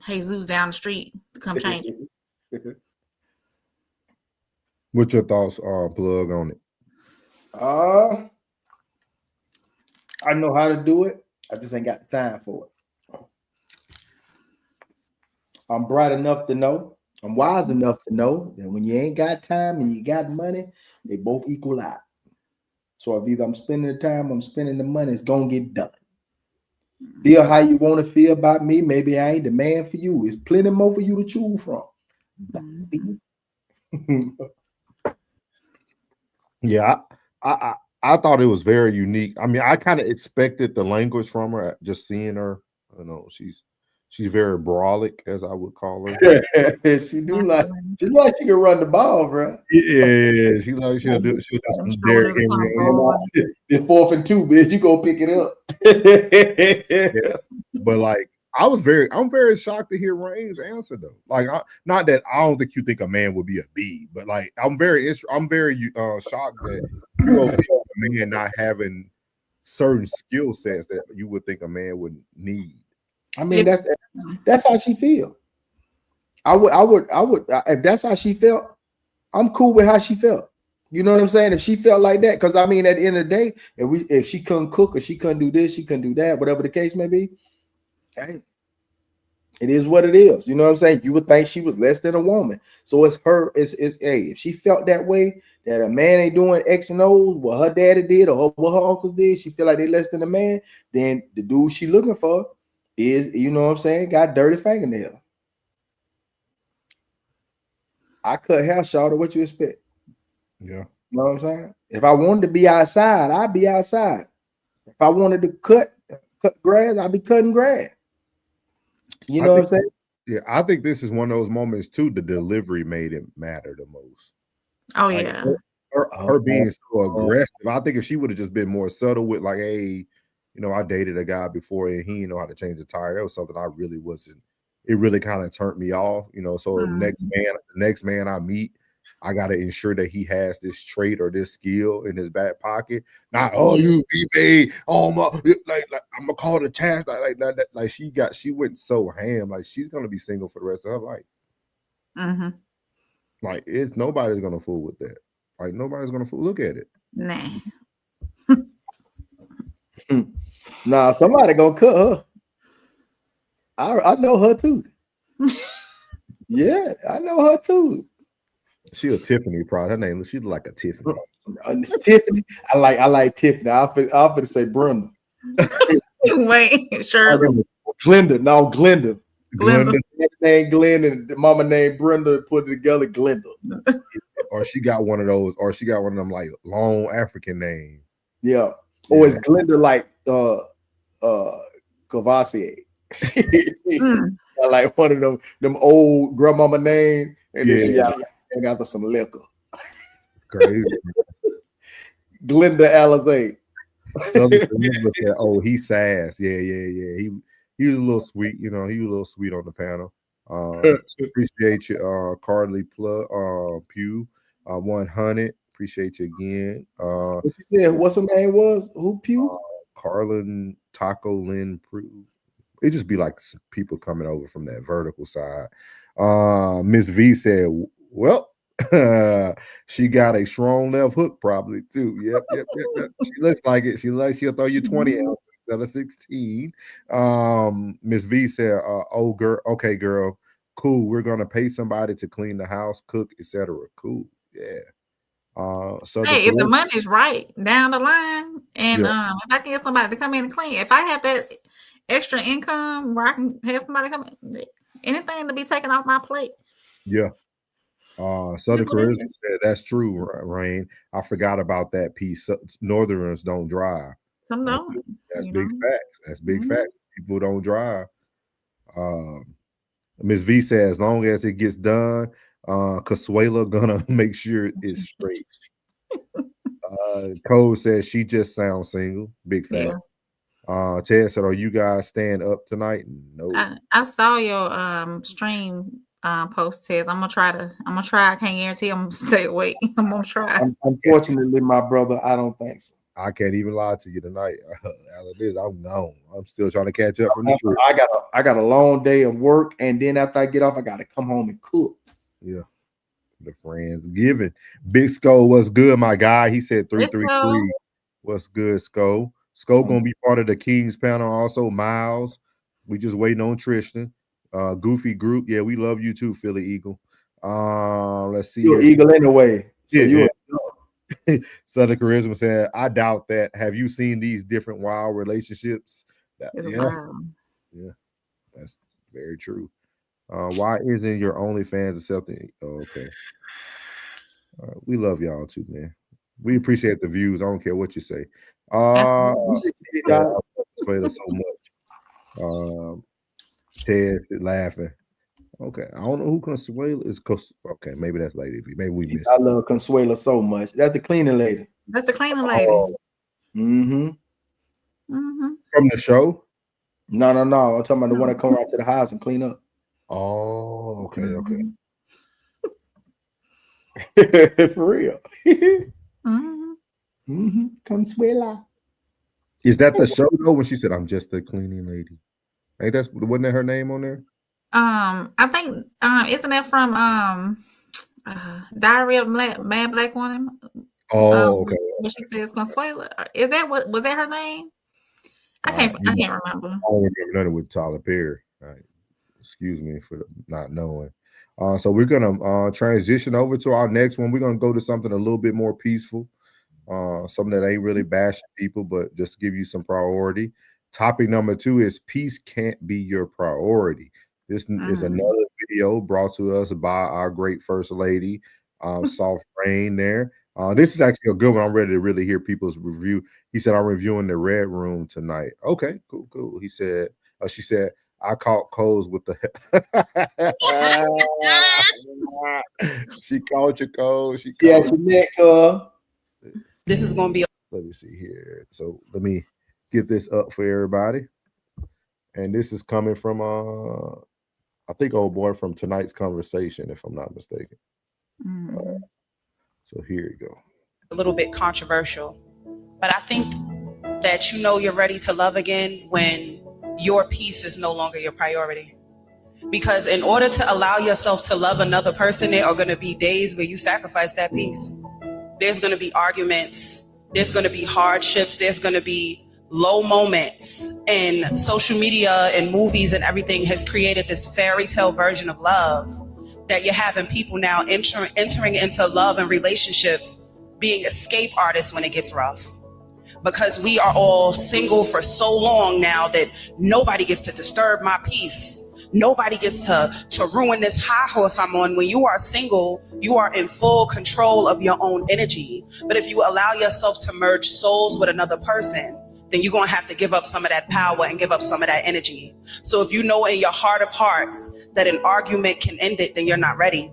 Jesus down the street to come change it. What's your thoughts, Plug, on it? I know how to do it. I just ain't got the time for it. I'm bright enough to know. I'm wise enough to know that when you ain't got time and you got money, they both equal out. So if either I'm spending the time, I'm spending the money, it's gonna get done. Feel how you want to feel about me. Maybe I ain't the man for you. It's plenty more for you to choose from. Yeah, I thought it was very unique. I mean, I kind of expected the language from her, just seeing her. You know, she's very brolic, as I would call her. She can run the ball, bro. Yeah, she'll do some Derrick Henry. It's 4th and 2, bitch. You go pick it up. Yeah. But like, I'm very shocked to hear Reigns' answer though. Like, not that I don't think you think a man would be a B, but like, I'm very shocked that you know, a man not having certain skill sets that you would think a man would need. I mean, that's how she feel. I would if that's how she felt, I'm cool with how she felt. You know what I'm saying? If she felt like that, because I mean, at the end of the day, if she couldn't cook or she couldn't do this, she couldn't do that, whatever the case may be, hey, it is what it is. You know what I'm saying? You would think she was less than a woman. So it's her, it's hey, if she felt that way, that a man ain't doing X and O's, what her daddy did or what her uncles did, she feel like they less than a man, then the dude she looking for is, you know what I'm saying, got dirty fingernail. I cut hair shorter. What you expect? Yeah. You know what I'm saying? If I wanted to be outside, I'd be outside. If I wanted to cut grass, I'd be cutting grass. You know what I'm saying? Yeah, I think this is one of those moments too. The delivery made it matter the most. Oh, like, yeah. Her being so aggressive. I think if she would have just been more subtle with like, hey, you know, I dated a guy before and he didn't know how to change a tire. That was something I really wasn't. It really kind of turned me off, you know. So the next man I meet, I got to ensure that he has this trait or this skill in his back pocket. Not, oh, you be made, oh my, like I'm gonna call the task, like she went so ham, like she's gonna be single for the rest of her life. Mm-hmm. Like nobody's gonna fool with that. Like nobody's gonna fool. Look at it. Nah. Nah, somebody gonna cut her. I know her too. Yeah, I know her too. She a Tiffany product. Her name, she's like a Tiffany. It's Tiffany. I like Tiffany. I'm gonna say Brenda. Wait, Shirley. Glenda. No, Glenda. Glenda. Name Glenn and the mama named Brenda. Put it together, Glenda. Or she got one of those. Or she got one of them like long African names. Yeah. Or it's Glenda like Cavassier. Like one of them old grandmama name, and then she got after some liquor. Crazy. Glenda Alizé. Said, oh, he's sass. Yeah. He was a little sweet, you know. He was a little sweet on the panel. Appreciate you, Carly Pugh, 100. Appreciate you again. What you said? What's her name was? Who Pugh? Carlin Taco Lynn Pugh. It just be like people coming over from that vertical side. Miss V said, well, she got a strong left hook probably too. Yep. She looks like it. She'll throw you 20 ounces instead of 16. Miss V said, oh girl, okay, girl, cool. We're gonna pay somebody to clean the house, cook, etc. Cool. Yeah. So hey, if the money's right down the line, and if I can get somebody to come in and clean, if I have that extra income where I can have somebody come in, anything to be taken off my plate. Yeah. Southern Caribbean said that's true, Rain. I forgot about that piece. Northerners don't drive. Some don't. That's big facts. That's big facts. People don't drive. Ms. V said as long as it gets done, Consuela gonna make sure it's straight. Cole says she just sounds single. Big fact. Ted said, are you guys staying up tonight? No. I saw your stream post, says I'm gonna try. I can't guarantee I'm gonna stay awake. I'm gonna try. Unfortunately, my brother, I don't think so. I can't even lie to you tonight. As it is, I'm gone. I'm still trying to catch up from the trip. I got a long day of work, and then after I get off, I got to come home and cook. Yeah, the Friendsgiving. Big Skull, what's good, my guy? He said 333. What's good, Skull? Skull gonna be part of the Kings panel. Also, Miles. We just waiting on Tristan. Goofy Group. Yeah, we love you too, Philly Eagle. Let's see. You're an Eagle anyway. So yeah. Southern Charisma said, I doubt that. Have you seen these different wild relationships? Yeah, that's very true. Why isn't your OnlyFans accepting? Oh, okay. We love y'all too, man. We appreciate the views. I don't care what you say. So much. Ted laughing. Okay, I don't know who Consuela is. Okay, maybe that's Lady V. Maybe we missed. I love Consuela so much. That's the cleaning lady. That's the cleaning lady. From the show? No. I'm talking about the one that come right to the house and clean up. Oh, okay. For real. Consuela. Is that the show though? When she said, "I'm just the cleaning lady," wasn't that her name on there? I think isn't that from Diary of Mad Black Woman? Oh, okay. What she says, Consuela. Is that was that her name? I can't remember. I don't remember nothing with Tyler Perry. Right. Excuse me for not knowing. So we're gonna transition over to our next one. We're gonna go to something a little bit more peaceful, something that ain't really bashing people, but just to give you some priority. Topic number 2 is peace can't be your priority. This is another video brought to us by our great First Lady, Soft Rain there. This is actually a good one. I'm ready to really hear people's review. He said, I'm reviewing The Red Room tonight. Okay, cool. He said, she said, I caught Coles with the she called you Coles. This is gonna be let me see here. So let me get this up for everybody. And this is coming from I think old boy from tonight's conversation, if I'm not mistaken. So here you go. A little bit controversial, but I think that you're ready to love again when your peace is no longer your priority. Because in order to allow yourself to love another person, there are going to be days where you sacrifice that peace. There's going to be arguments. There's going to be hardships. There's going to be low moments. And social media and movies and everything has created this fairy tale version of love that you're having people now entering into love and relationships being escape artists when it gets rough. Because we are all single for so long now that nobody gets to disturb my peace. Nobody gets to ruin this high horse I'm on. When you are single, you are in full control of your own energy. But if you allow yourself to merge souls with another person, then you're going to have to give up some of that power and give up some of that energy. So if you know in your heart of hearts that an argument can end it, then you're not ready.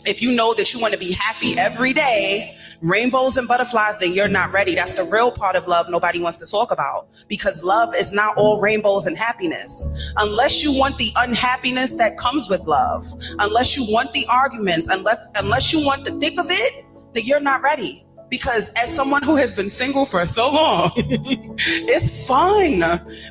If you know that you want to be happy every day, rainbows and butterflies, then you're not ready. That's the real part of love nobody wants to talk about, because love is not all rainbows and happiness. Unless you want the unhappiness that comes with love, unless you want the arguments, unless you want the thick of it, then you're not ready. Because as someone who has been single for so long, it's fun.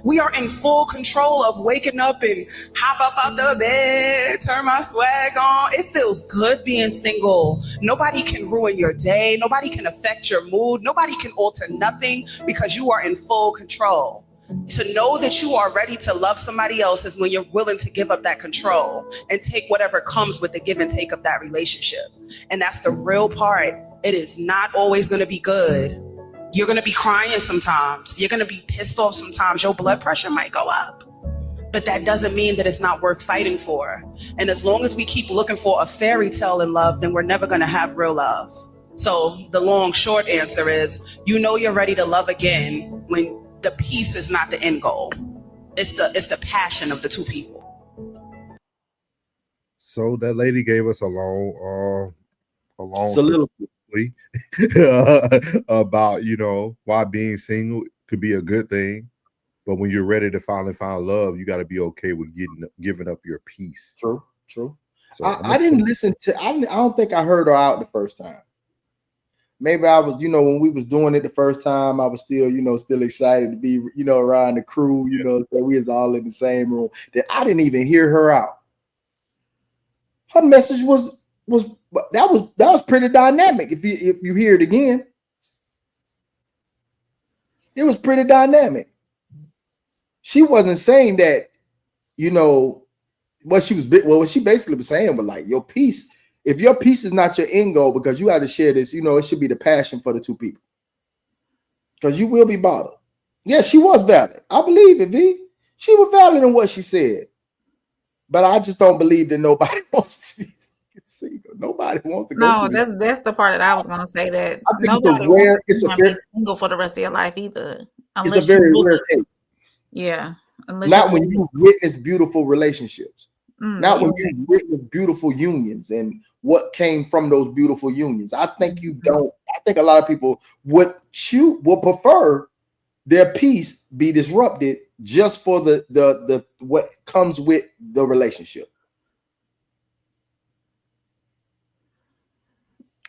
We are in full control of waking up and hop up out the bed, turn my swag on. It feels good being single. Nobody can ruin your day. Nobody can affect your mood. Nobody can alter nothing because you are in full control. To know that you are ready to love somebody else is when you're willing to give up that control and take whatever comes with the give and take of that relationship. And that's the real part. It is not always going to be good. You're going to be crying sometimes. You're going to be pissed off sometimes. Your blood pressure might go up. But that doesn't mean that it's not worth fighting for. And as long as we keep looking for a fairy tale in love, then we're never going to have real love. So the long, short answer is, you're ready to love again when the peace is not the end goal. It's the passion of the two people. So that lady gave us a long soliloquy about why being single could be a good thing, but when you're ready to finally find love, you got to be okay with giving up your peace. True. So I didn't listen to. I don't think I heard her out the first time. maybe I was, when we was doing it the first time, I was still, still excited to be, around the crew, so we was all in the same room. That I didn't even hear her out. Her message was pretty dynamic. If you hear it again, it was pretty dynamic. She wasn't saying that, what she basically was saying was like, your peace. If your peace is not your end goal, because you have to share this, it should be the passion for the two people. Because you will be bothered. Yeah, she was valid. I believe it, V. She was valid in what she said. But I just don't believe that nobody wants to be single. Nobody wants to go. No, that's the part that I was gonna say, that I think nobody wants to be single for the rest of your life either. It's a very rare case. Yeah. Not when you witness beautiful relationships. Not when you witness beautiful unions and what came from those beautiful unions. I think you don't. I think a lot of people would prefer their peace be disrupted just for the what comes with the relationship.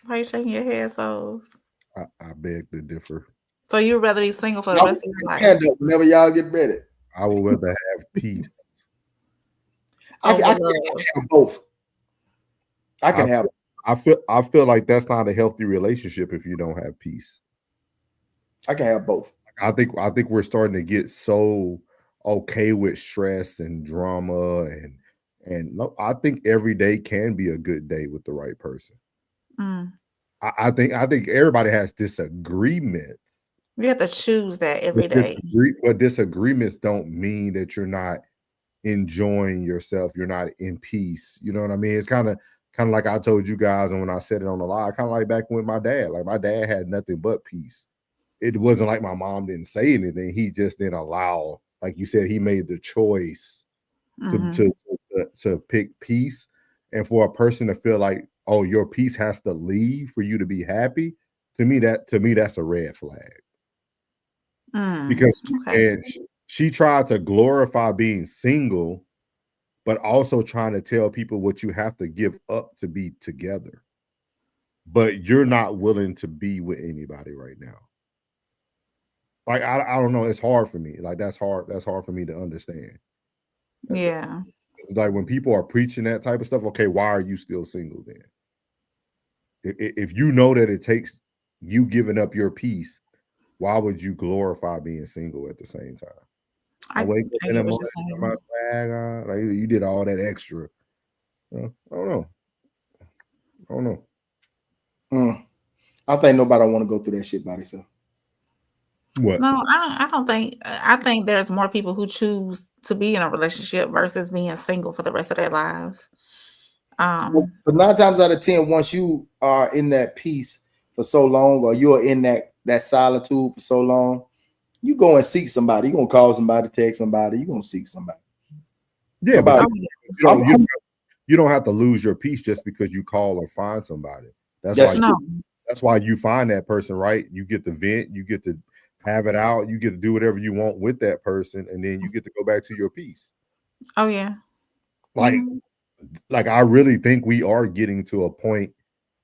Why are you shaking your head, Souls? I beg to differ. So you'd rather be single for the rest of your life? Hand up whenever y'all get ready. I would rather have peace. I can have both. I can have. I feel like that's not a healthy relationship if you don't have peace. I can have both. I think we're starting to get so okay with stress and drama and no, I think every day can be a good day with the right person. I think everybody has disagreements. You have to choose that every day. But disagreements don't mean that you're not enjoying yourself. You're not in peace. You know what I mean? It's kind of like I told you guys, and when I said it on the live, kind of like back with my dad. Like my dad had nothing but peace. It wasn't like my mom didn't say anything. He just didn't allow, like you said, he made the choice to pick peace. And for a person to feel like, oh, your peace has to leave for you to be happy, to me that's a red flag. Because she tried to glorify being single, but also trying to tell people what you have to give up to be together. But you're not willing to be with anybody right now. Like I don't know, it's hard for me. Like that's hard for me to understand. Yeah. It's like when people are preaching that type of stuff, okay, why are you still single then? If you know that it takes you giving up your peace, why would you glorify being single at the same time? I wake up in the morning, put my swag on, like you did all that extra. I don't know. I think nobody want to go through that shit by themselves. What? No, I don't think. I think there's more people who choose to be in a relationship versus being single for the rest of their lives. But 9 times out of 10, once you are in that peace for so long, or you're in that solitude for so long, you go and seek somebody. You're gonna call somebody, text somebody. You're gonna seek somebody. Yeah, but you don't have to lose your peace just because you call or find somebody. That's why you find that person, right? You get to vent, you get to have it out, you get to do whatever you want with that person, and then you get to go back to your peace. Oh yeah. Like I really think we are getting to a point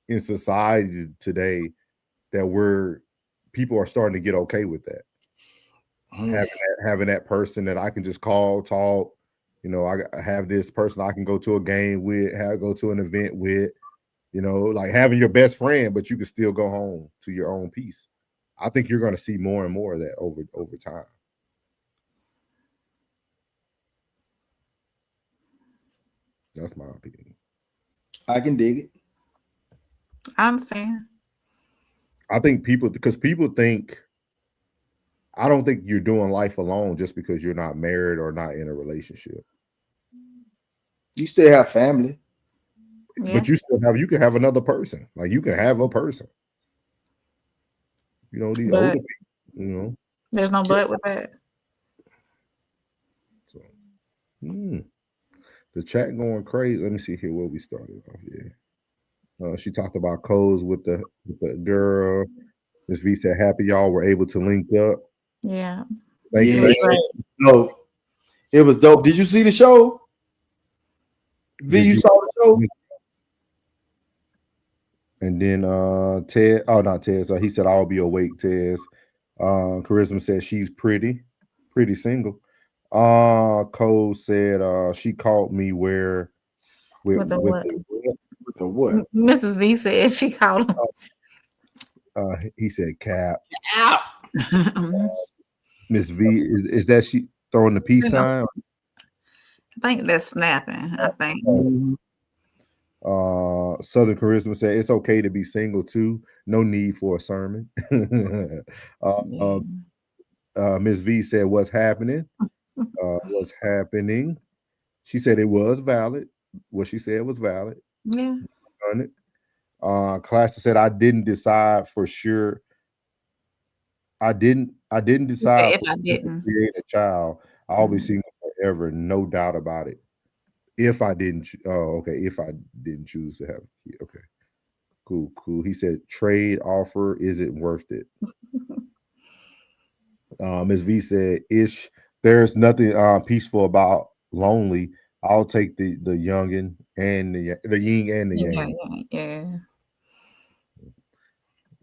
in society today that people are starting to get okay with that. Having that person that I can just call, talk, I have this person I can go to a game with, go to an event with, like having your best friend, but you can still go home to your own peace. I think you're going to see more and more of that over time. That's my opinion. I can dig it. I understand. I think people think, I don't think you're doing life alone just because you're not married or not in a relationship. You still have family. Yeah. But you can have another person. Like you can have a person. These older people, There's no but with that. So, the chat going crazy. Let me see here where we started off here. She talked about codes with the girl. Miss V said, happy y'all were able to link up. Yeah. Thank you. No, it was dope. Did you see the show? V, you saw the show? And then Ted, oh not Ted, so he said I'll be awake, Tez. Charisma said she's pretty single. Cole said she called me where With the what? With the what? Mrs. V said she called him. He said cap. Out. Miss V, is that she throwing the peace sign? I think that's snapping. I think. Southern Charisma said it's okay to be single too. No need for a sermon. Miss V said what's happening? What's happening? She said it was valid. What she said was valid. Yeah. Classic said I didn't decide for sure. I didn't decide if I didn't create a child. I'll be single forever, no doubt about it. If I didn't, if I didn't choose to have a kid. Okay, cool. He said trade offer isn't worth it. Ms. V said, "Ish, there's nothing peaceful about lonely. I'll take the youngin and the yin and the yang." Yeah.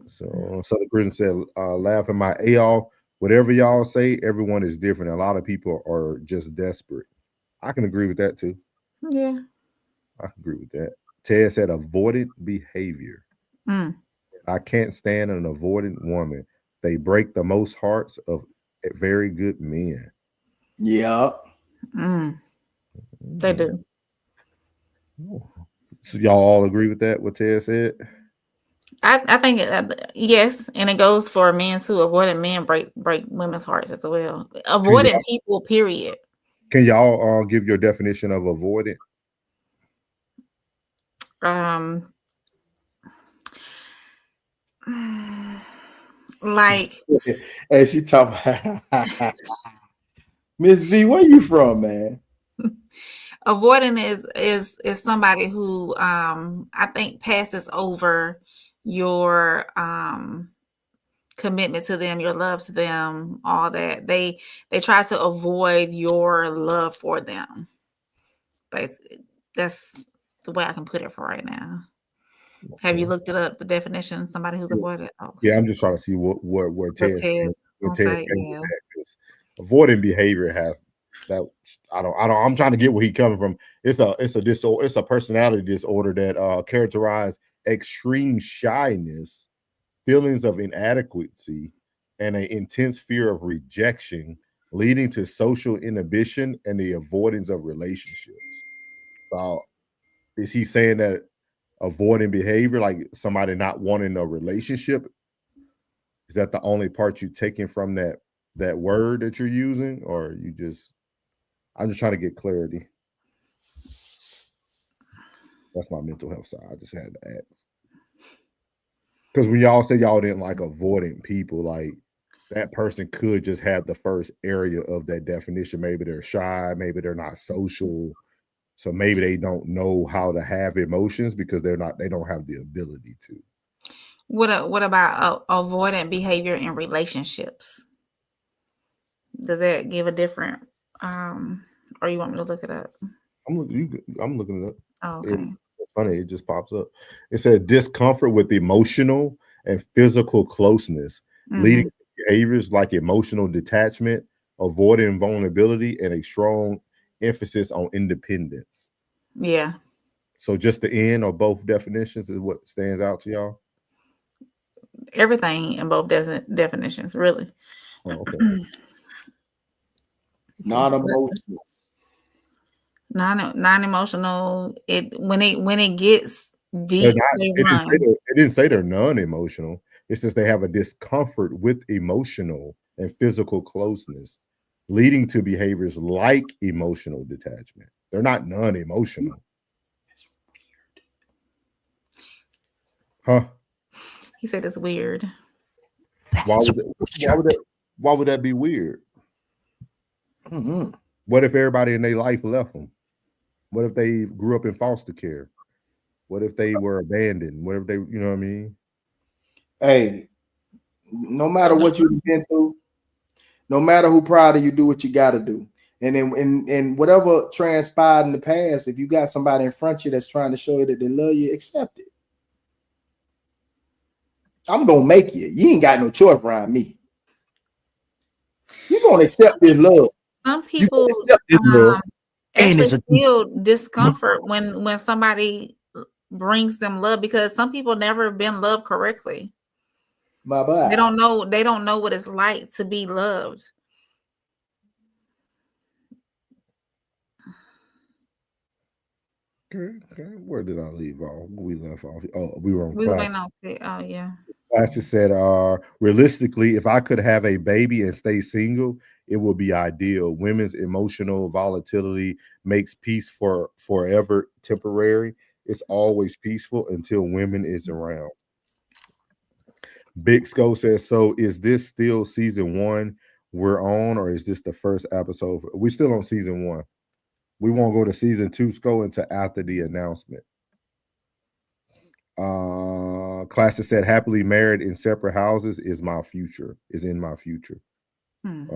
So the person said, laughing my y'all, whatever y'all say, everyone is different. A lot of people are just desperate. I can agree with that too. Yeah. I can agree with that. Ted said avoidant behavior. I can't stand an avoidant woman. They break the most hearts of very good men. Yeah. They do. So y'all all agree with that, what Ted said? I think yes, and it goes for men too. Avoidant men break women's hearts as well. Avoidant people, period. Can y'all give your definition of avoidant? Like, hey, she talking. Miss V, where you from, man? Avoidant is somebody who I think passes over your commitment to them, your love to them, all that. They try to avoid your love for them. Basically, that's the way I can put it for right now. Okay. Have you looked it up, the definition? Somebody who's avoided? Okay. Yeah, I'm just trying to see where Ted's say, avoiding behavior has that. I'm trying to get where he's coming from. It's a personality disorder that characterizes extreme shyness, feelings of inadequacy, and an intense fear of rejection, leading to social inhibition and the avoidance of relationships. So, is he saying that avoiding behavior, like somebody not wanting a relationship, is that the only part you're taking from that word that you're using, or you just? I'm just trying to get clarity. That's my mental health side. I just had to ask. Because when y'all say y'all didn't like avoiding people, like that person could just have the first area of that definition. Maybe they're shy, maybe they're not social, so maybe they don't know how to have emotions because they don't have the ability to. What about avoidant behavior in relationships? Does that give a different? Or you want me to look it up? I'm looking it up. Oh, okay. It's funny, it just pops up. It said discomfort with emotional and physical closeness, leading to behaviors like emotional detachment, avoiding vulnerability, and a strong emphasis on independence. Yeah. So just the end of both definitions is what stands out to y'all? Everything in both definitions, really. Oh, okay. Non-emotional. Non-emotional. When it gets deep, it didn't say they're non-emotional. It says they have a discomfort with emotional and physical closeness, leading to behaviors like emotional detachment. They're not non-emotional. It's weird. Huh? He said it's weird. Why would that be weird? Mm-hmm. What if everybody in their life left them? What if they grew up in foster care? What if they were abandoned? What if they, you know what I mean? Hey, no matter what you've been through, no matter who proud of you, do what you got to do. And then, and whatever transpired in the past, if you got somebody in front of you that's trying to show you that they love you, accept it. I'm gonna make you. You ain't got no choice around me. You're gonna accept this love. Some You people gonna accept this love. And actually it's a feel discomfort when somebody brings them love, because some people never been loved correctly. my bad. They don't know what it's like to be loved. Okay. Where did I leave off? We left off. Oh, we were on We went class. on it. Oh yeah. Classes said, realistically, if I could have a baby and stay single, it would be ideal. Women's emotional volatility makes peace for forever temporary. It's always peaceful until women is around. Big Sco says, so is this still season 1 we're on, or is this the first episode? We're still on season 1. We won't go to season 2, Sco, until after the announcement. Classes said, happily married in separate houses is in my future. I'm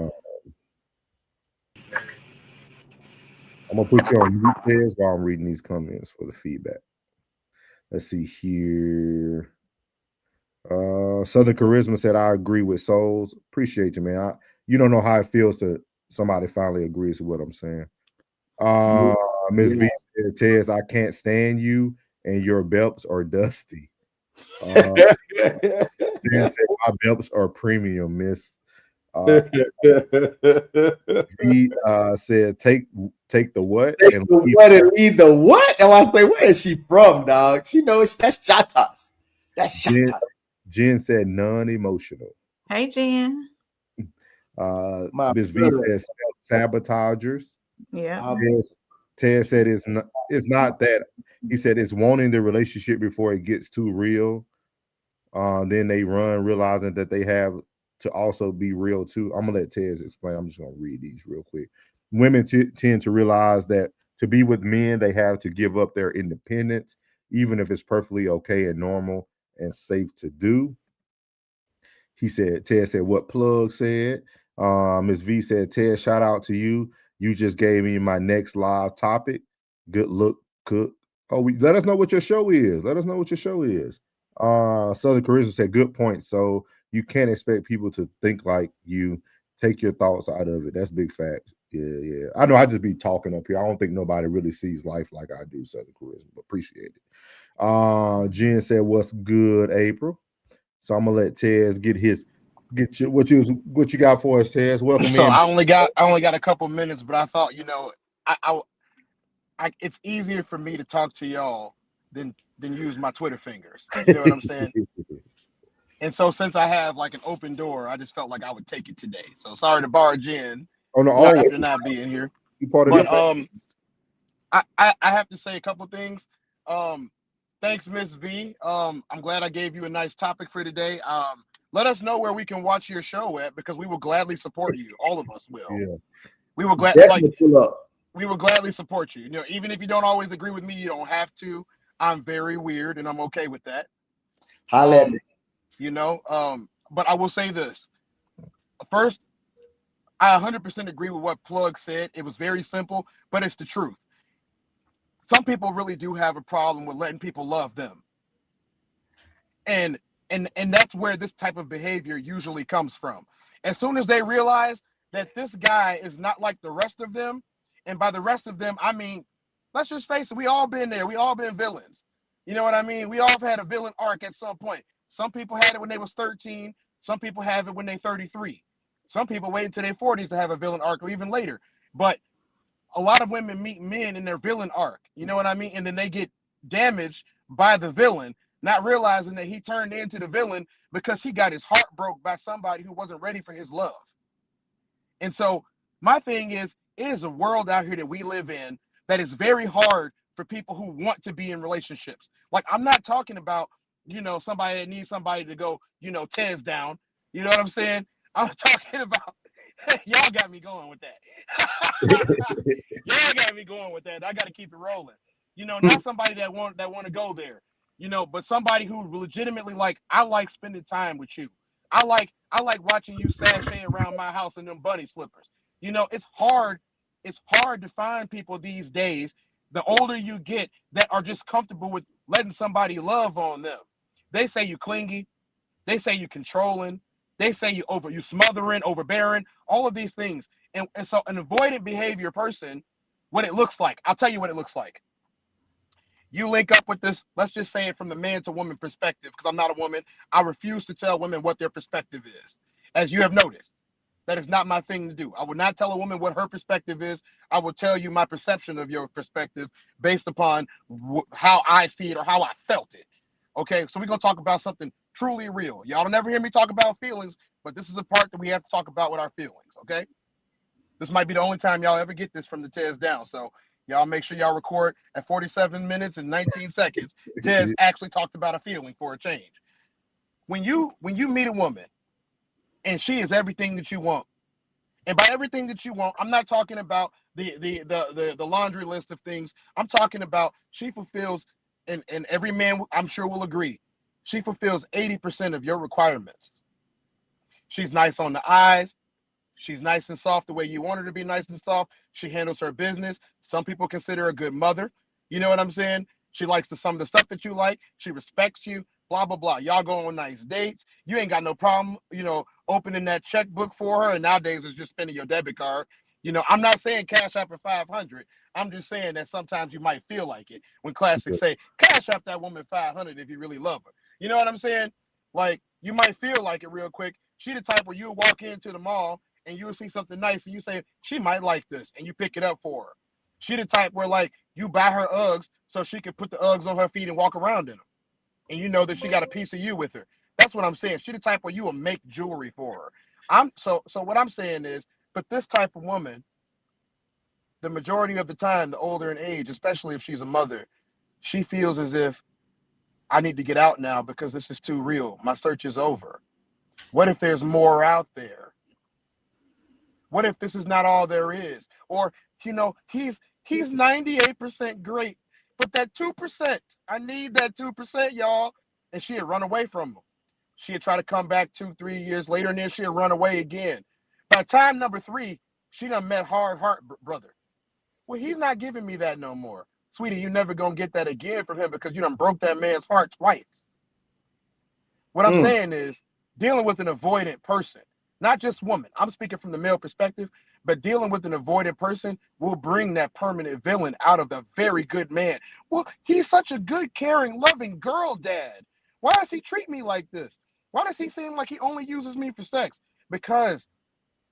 gonna put you on mute while I'm reading these comments for the feedback. Let's see here. Southern Charisma said, I agree with Souls. Appreciate you, man. You don't know how it feels to somebody finally agrees with what I'm saying. Ms. V said, Tez, I can't stand you and your belts are dusty. Jen said, my belts are premium, miss. V said, take the what? And leave the what? And I say, where is she from, dog? She knows that's Shatas. That's Shatas. Jen said, non-emotional. Hey, Jen. Ms. V says, sabotagers. Yeah. Ted said it's not that. He said it's wanting the relationship before it gets too real. Then they run, realizing that they have to also be real too. I'm gonna let Ted explain. I'm just gonna read these real quick. Women tend to realize that to be with men, they have to give up their independence, even if it's perfectly okay and normal and safe to do. Ted said what Plug said. Ms. V said, Ted, shout out to you. You just gave me my next live topic. Good look, cook. Let us know what your show is. Southern Charisma said, good point. So you can't expect people to think like you. Take your thoughts out of it. That's big facts. Yeah. I know I just be talking up here. I don't think nobody really sees life like I do, Southern Charisma, but appreciate it. Jen said, what's good, April? So I'm gonna let Tez get what you got for us, Tez. Welcome. So in. I only got a couple minutes, but I thought, I it's easier for me to talk to y'all than use my Twitter fingers. You know what I'm saying? And so since I have like an open door, I just felt like I would take it today. So sorry to barge in. Oh no, after not being here. You part of but I have to say a couple things. Thanks, Miss V. I'm glad I gave you a nice topic for today. Let us know where we can watch your show at, because we will gladly support you. All of us will. Yeah. We will gladly support you. Even if you don't always agree with me, you don't have to. I'm very weird, and I'm okay with that. Holla at me. But I will say this. First, I 100% agree with what Plug said. It was very simple, but it's the truth. Some people really do have a problem with letting people love them. And that's where this type of behavior usually comes from. As soon as they realize that this guy is not like the rest of them, and by the rest of them, I mean, let's just face it, we all been there. We all been villains. You know what I mean? We all have had a villain arc at some point. Some people had it when they was 13. Some people have it when they're 33. Some people wait until their 40s to have a villain arc, or even later. But a lot of women meet men in their villain arc. You know what I mean? And then they get damaged by the villain, not realizing that he turned into the villain because he got his heart broke by somebody who wasn't ready for his love. And so my thing is, it is a world out here that we live in that is very hard for people who want to be in relationships. Like, I'm not talking about, somebody that needs somebody to go, Tez down. You know what I'm saying? I'm talking about, y'all got me going with that. Y'all got me going with that. I got to keep it rolling. Not somebody that want to go there, but somebody who legitimately, like, I like spending time with you. I like watching you sashay around my house in them bunny slippers. It's hard to find people these days, the older you get, that are just comfortable with letting somebody love on them. They say you clingy. They say you controlling. They say you smothering, overbearing, all of these things. And so an avoidant behavior person, what it looks like, I'll tell you what it looks like. You link up with this, let's just say it from the man to woman perspective, because I'm not a woman. I refuse to tell women what their perspective is. As you have noticed, that is not my thing to do. I would not tell a woman what her perspective is. I will tell you my perception of your perspective based upon how I see it or how I felt it. Okay, so we're going to talk about something truly real. Y'all don't ever hear me talk about feelings, but this is the part that we have to talk about with our feelings, okay? This might be the only time y'all ever get this from the Tez Down. So y'all make sure y'all record at 47 minutes and 19 seconds. Tez actually talked about a feeling for a change. When you meet a woman and she is everything that you want, and by everything that you want, I'm not talking about the laundry list of things. I'm talking about she fulfills, and every man I'm sure will agree, she fulfills 80% of your requirements. She's nice on the eyes. She's nice and soft the way you want her to be nice and soft. She handles her business. Some people consider her a good mother. You know what I'm saying? She likes some of the stuff that you like. She respects you, blah, blah, blah. Y'all go on nice dates. You ain't got no problem, opening that checkbook for her. And nowadays it's just spending your debit card. I'm not saying cash out for 500. I'm just saying that sometimes you might feel like it when classics say cash out that woman 500 if you really love her. You know what I'm saying? Like, you might feel like it real quick. She the type where you walk into the mall and you'll see something nice and you say, she might like this, and you pick it up for her. She the type where, like, you buy her Uggs so she can put the Uggs on her feet and walk around in them. And you know that she got a piece of you with her. That's what I'm saying. She the type where you will make jewelry for her. So what I'm saying is, but this type of woman, the majority of the time, the older in age, especially if she's a mother, she feels as if I need to get out now because this is too real. My search is over. What if there's more out there? What if this is not all there is? Or, he's 98% great, but that 2%, I need that 2%, y'all. And she'd run away from him. She'd try to come back 2-3 years later, and then she'd run away again. By time number 3, she done met hard heart brother. Well, he's not giving me that no more. Sweetie, you never gonna get that again from him because you done broke that man's heart twice. What I'm saying is, dealing with an avoidant person, not just woman, I'm speaking from the male perspective, but dealing with an avoidant person will bring that permanent villain out of the very good man. Well, he's such a good, caring, loving girl dad. Why does he treat me like this? Why does he seem like he only uses me for sex? Because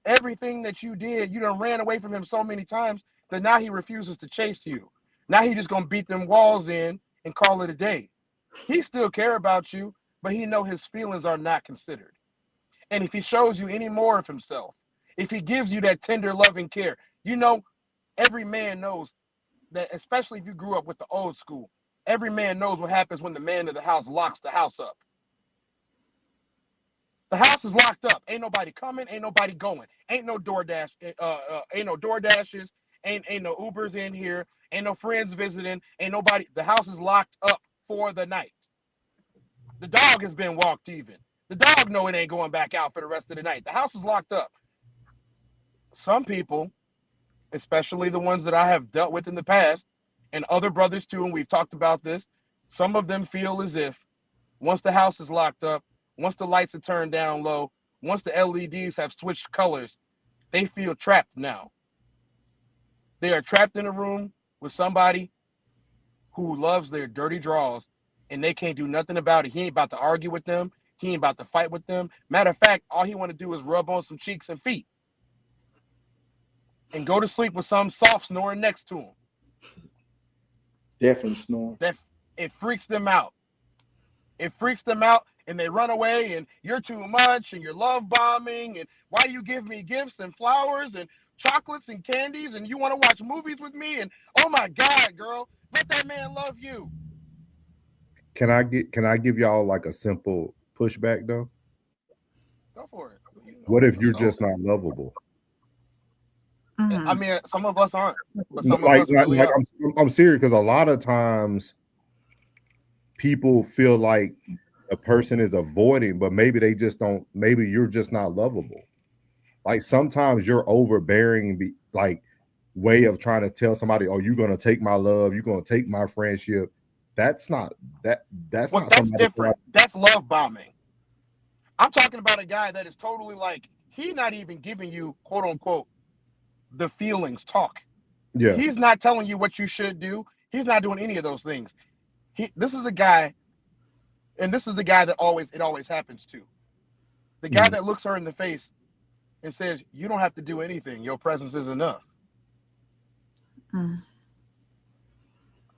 everything that you did, you done ran away from him so many times that now he refuses to chase you. Now he just gonna beat them walls in and call it a day. He still care about you, but he know his feelings are not considered. And if he shows you any more of himself, if he gives you that tender, loving care, every man knows that, especially if you grew up with the old school, every man knows what happens when the man of the house locks the house up. The house is locked up. Ain't nobody coming, ain't nobody going. Ain't no DoorDash, ain't no DoorDashes, ain't no Ubers in here, ain't no friends visiting, ain't nobody. The house is locked up for the night. The dog has been walked even. The dog know it ain't going back out for the rest of the night. The house is locked up. Some people, especially the ones that I have dealt with in the past, and other brothers too, and we've talked about this, some of them feel as if once the house is locked up, once the lights are turned down low, once the LEDs have switched colors, they feel trapped now. They are trapped in a room with somebody who loves their dirty draws, and they can't do nothing about it. He ain't about to argue with them. He ain't about to fight with them. Matter of fact, all he want to do is rub on some cheeks and feet and go to sleep with some soft snoring next to him. Definitely snoring. It freaks them out. It freaks them out, and they run away, and you're too much, and you're love bombing, and why you give me gifts and flowers and chocolates and candies, and you want to watch movies with me, and oh my God, girl, let that man love you. Can I give y'all like a simple pushback though? Go for it. What if you're just not lovable? Mhm. I mean, some of us aren't. But some Like, of us really like are. I'm serious, because a lot of times people feel like a person is avoiding, but maybe they just don't. Maybe you're just not lovable. Like sometimes you're overbearing, like way of trying to tell somebody, "Oh, you're gonna take my love, you're gonna take my friendship." That's not that. That's Well, not that's somebody. different. That's love bombing. I'm talking about a guy that is totally like, he's not even giving you, quote unquote, the feelings talk. Yeah. He's not telling you what you should do. He's not doing any of those things. This is a guy, and this is the guy that it always happens to. The guy that looks her in the face and says, you don't have to do anything. Your presence is enough.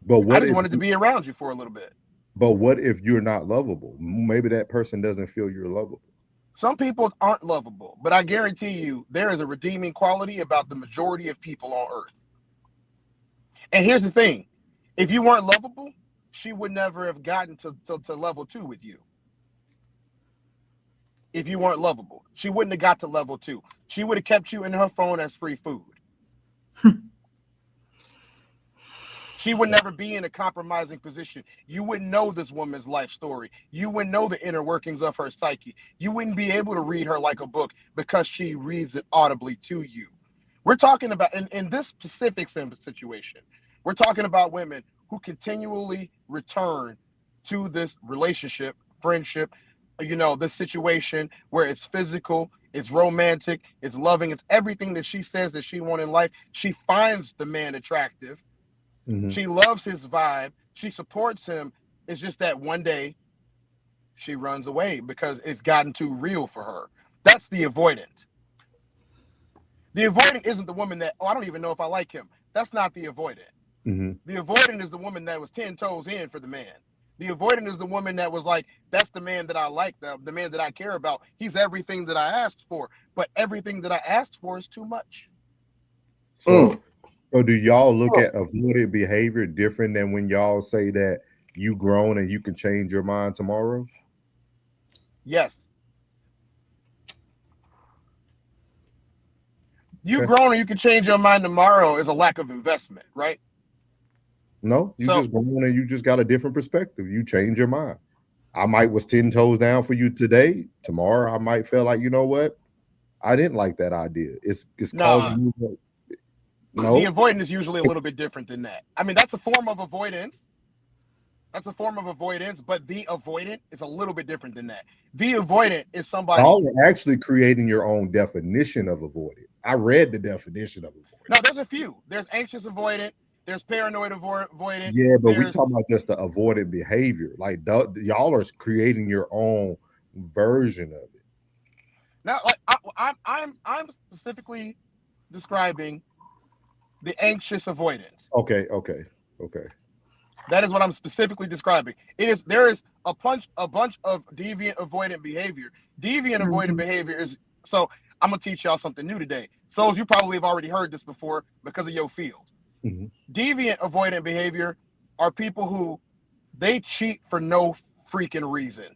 But what I just if wanted to be around you for a little bit. But what if you're not lovable? Maybe that person doesn't feel you're lovable. Some people aren't lovable, but I guarantee you there is a redeeming quality about the majority of people on earth. And here's the thing. If you weren't lovable, she would never have gotten to level 2 with you. If you weren't lovable, she wouldn't have got to level 2. She would have kept you in her phone as free food. She would never be in a compromising position. You wouldn't know this woman's life story. You wouldn't know the inner workings of her psyche. You wouldn't be able to read her like a book because she reads it audibly to you. We're talking about, in this specific situation, we're talking about women who continually return to this relationship, friendship, this situation where it's physical, it's romantic, it's loving, it's everything that she says that she wants in life. She finds the man attractive. Mm-hmm. She loves his vibe. She supports him. It's just that one day she runs away because it's gotten too real for her. That's the avoidant. The avoidant isn't the woman that, I don't even know if I like him. That's not the avoidant. Mm-hmm. The avoidant is the woman that was 10 toes in for the man. The avoidant is the woman that was like, that's the man that I like, the man that I care about. He's everything that I asked for, but everything that I asked for is too much. So do y'all look at avoidant behavior different than when y'all say that you grown and you can change your mind tomorrow? Yes. You grown and you can change your mind tomorrow is a lack of investment, right? No, just grown and you just got a different perspective. You change your mind. I might was 10 toes down for you today. Tomorrow I might feel like, you know what? I didn't like that idea. It's causing you. No. The avoidance is usually a little bit different than that. I mean, that's a form of avoidance. That's a form of avoidance, but the avoidant is a little bit different than that. The avoidant is somebody. Y'all are actually creating your own definition of avoidant. I read the definition of avoidant. No, there's a few. There's anxious avoidant. There's paranoid avoidant. Yeah, but we're talking about just the avoidant behavior. Like y'all are creating your own version of it. Now, like I'm specifically describing the anxious avoidance. Okay. That is what I'm specifically describing. There is a bunch of deviant avoidant behavior. Deviant avoidant behavior is, so I'm gonna teach y'all something new today. So you probably have already heard this before because of your field. Mm-hmm. Deviant avoidant behavior are people who they cheat for no freaking reason.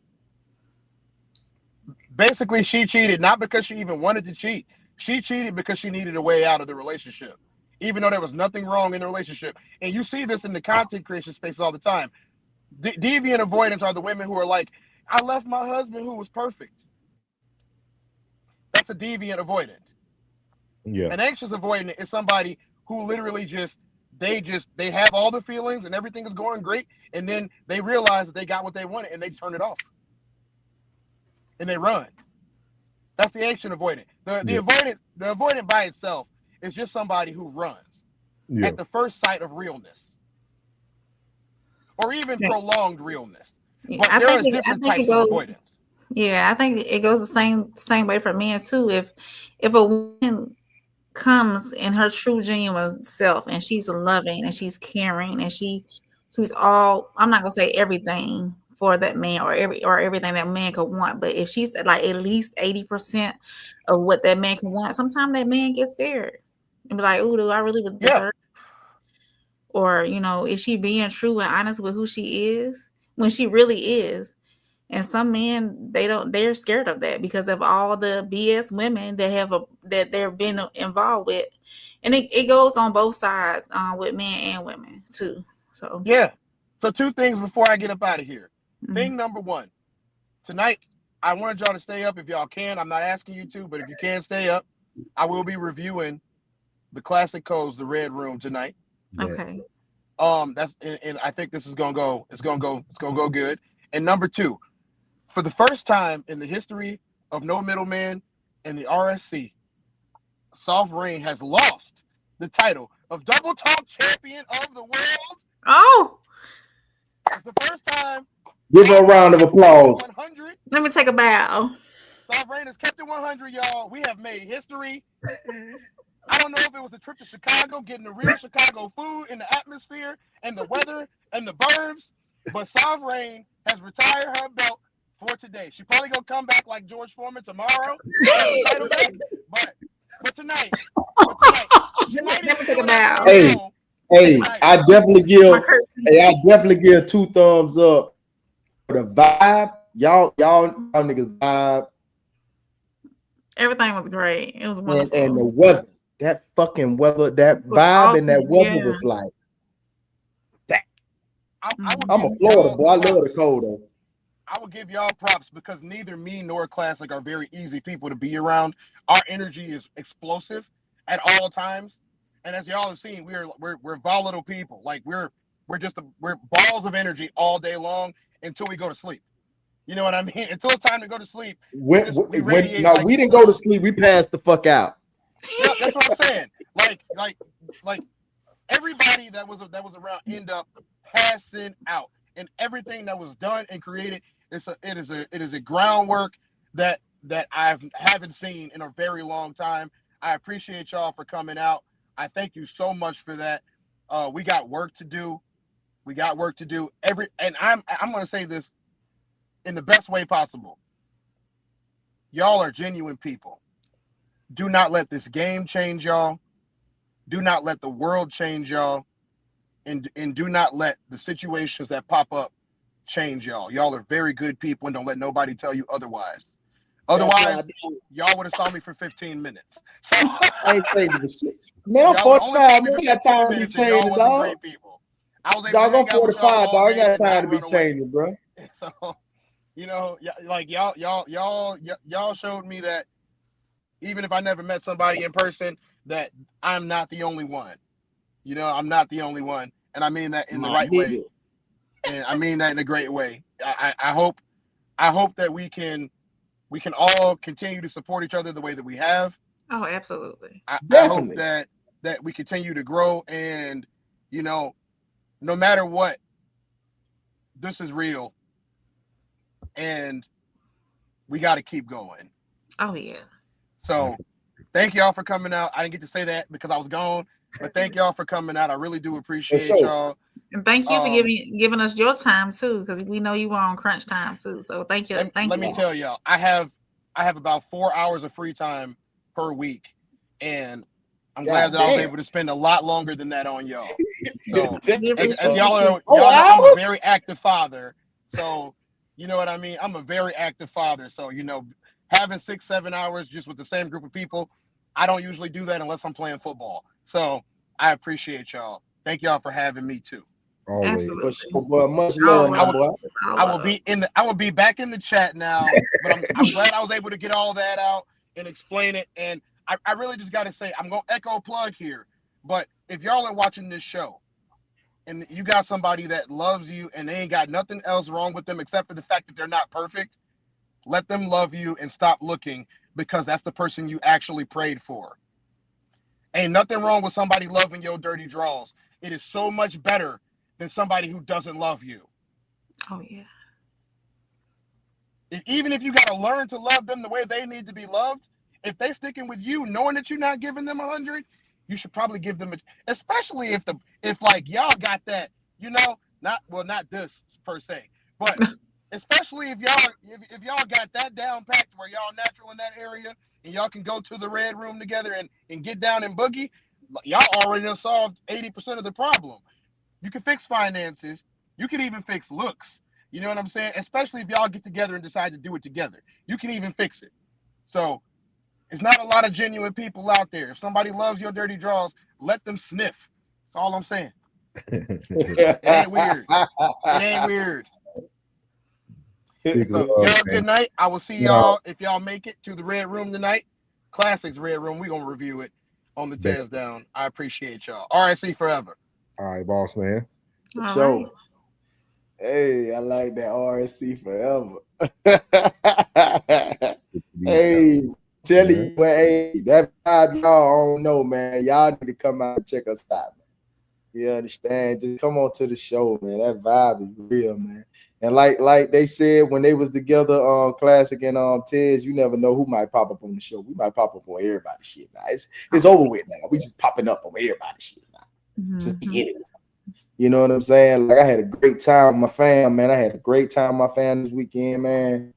Basically, she cheated not because she even wanted to cheat. She cheated because she needed a way out of the relationship, even though there was nothing wrong in the relationship. And you see this in the content creation space all the time. Deviant avoidants are the women who are like, I left my husband who was perfect. That's a deviant avoidant. Yeah. An anxious avoidant is somebody who literally they have all the feelings and everything is going great, and then they realize that they got what they wanted and they turn it off. And they run. That's the anxious avoidant. The avoidant by itself is just somebody who runs at the first sight of realness. Or even prolonged realness. But there are different types of avoidance. Yeah, I think it goes the same way for men too. If a woman comes in her true genuine self and she's loving and she's caring and she's all, I'm not gonna say everything for that man or everything that man could want, but if she's like at least 80% of what that man can want, sometimes that man gets scared and be like, oh, do I really deserve? Or, is she being true and honest with who she is when she really is? And some men, they're scared of that because of all the BS women that they've been involved with. And it goes on both sides with men and women too. So So 2 things before I get up out of here. Mm-hmm. Thing number 1, tonight, I wanted y'all to stay up if y'all can. I'm not asking you to, but if you can stay up, I will be reviewing the Classic Codes, the Red Room tonight. Okay. That's and I think this is gonna go. It's gonna go good. And number 2, For the first time in the history of No Middleman and the RSC, Soft Rain has lost the title of Double Talk Champion of the World. Oh, It's the first time. Give her a round of applause. 100. let me take a bow. Soft Rain has kept it 100, y'all. We have made history. I don't know if it was a trip to Chicago, getting the real Chicago food in the atmosphere and the weather and the burbs, but Soft Rain has retired her belt for today. She probably gonna come back like George Foreman tomorrow, but tonight, she might Let me even take do a it bow. on her Hey. own. Hey, I definitely My give 2 thumbs up for the vibe. Y'all niggas vibe Everything was great. It was wonderful. and the weather. That fucking weather, that was vibe and that awesome, weather yeah. was like. I would I'm a give Florida y'all boy. I love props. the cold though. I would give y'all props because neither me nor Classic are very easy people to be around. Our energy is explosive at all times, and as y'all have seen, we're volatile people. Like we're balls of energy all day long until we go to sleep. You know what I mean? Until it's time to go to sleep. We radiate like We the didn't go to sun. sleep. We passed the fuck out. Yeah, that's what I'm saying. Like everybody that was around end up passing out, and everything that was done and created. It is a groundwork that I haven't seen in a very long time. I appreciate y'all for coming out. I thank you so much for that. We got work to do. And I'm gonna say this in the best way possible. Y'all are genuine people. Do not let this game change y'all. Do not let the world change y'all. And do not let the situations that pop up change y'all. Y'all are very good people and don't let nobody tell you otherwise. Otherwise, y'all would have saw me for 15 minutes. So, I ain't saying the shit. Man, I'm 45. Man, I got time to be changing, dog. great people. I was able Dog, to I'm hang out with 45, y'all dog. all I day got and time not to be run away. changing, bro. So, you know, like y'all showed me that even if I never met somebody in person, that I'm not the only one. You know, I'm not the only one, and I mean that in the right way, and I mean that in a great way. I hope that we can all continue to support each other the way that we have. Oh, absolutely. I hope Definitely. that we continue to grow, and you know, no matter what, this is real, and we got to keep going. Oh yeah. So, thank y'all for coming out. I didn't get to say that because I was gone, but thank y'all for coming out. I really do appreciate sure. y'all. And thank you for giving us your time too, because we know you were on crunch time too. So thank you. Let me tell y'all, I have about 4 hours of free time per week, and I'm glad that I was able to spend a lot longer than that on y'all. So as y'all know, I'm a very active father. So you know what I mean? I'm a very active father. So, you know, having 6-7 hours just with the same group of people, I don't usually do that unless I'm playing football. So I appreciate y'all. Thank y'all for having me too. Always. For sure, boy. Much love, my boy. I will be back in the chat now, but I'm glad I was able to get all that out and explain it. And I really just got to say, I'm going to echo plug here, but if y'all are watching this show and you got somebody that loves you and they ain't got nothing else wrong with them except for the fact that they're not perfect, let them love you and stop looking, because that's the person you actually prayed for. Ain't nothing wrong with somebody loving your dirty draws. It is so much better than somebody who doesn't love you. Oh yeah. Even if you got to learn to love them the way they need to be loved, if they sticking with you, knowing that you're not giving them 100, you should probably give them especially if like y'all got that, you know, not this per se, but especially if y'all got that down packed where y'all natural in that area and y'all can go to the red room together and get down and boogie, y'all already have solved 80% of the problem. You can fix finances. You can even fix looks. You know what I'm saying? Especially if y'all get together and decide to do it together. You can even fix it. So it's not a lot of genuine people out there. If somebody loves your dirty draws, let them sniff. That's all I'm saying. It ain't weird. It ain't weird. So, y'all have a good night. I will see y'all if y'all make it to the red room tonight. Classics red room. We're going to review it on the Tez Down. I appreciate y'all. RSC forever. All right, boss man. So, Hey, I like that RSC forever. Hey, telling you, hey, that vibe, y'all don't know, man. Y'all need to come out and check us out, man. You understand? Just come on to the show, man. That vibe is real, man. And like they said when they was together on Classic and Tez, you never know who might pop up on the show. We might pop up on everybody's shit now. It's over with now. We just popping up on everybody's shit now. Just be anywhere. You know what I'm saying? Like I had a great time with my fam, man. I had a great time with my fam this weekend, man.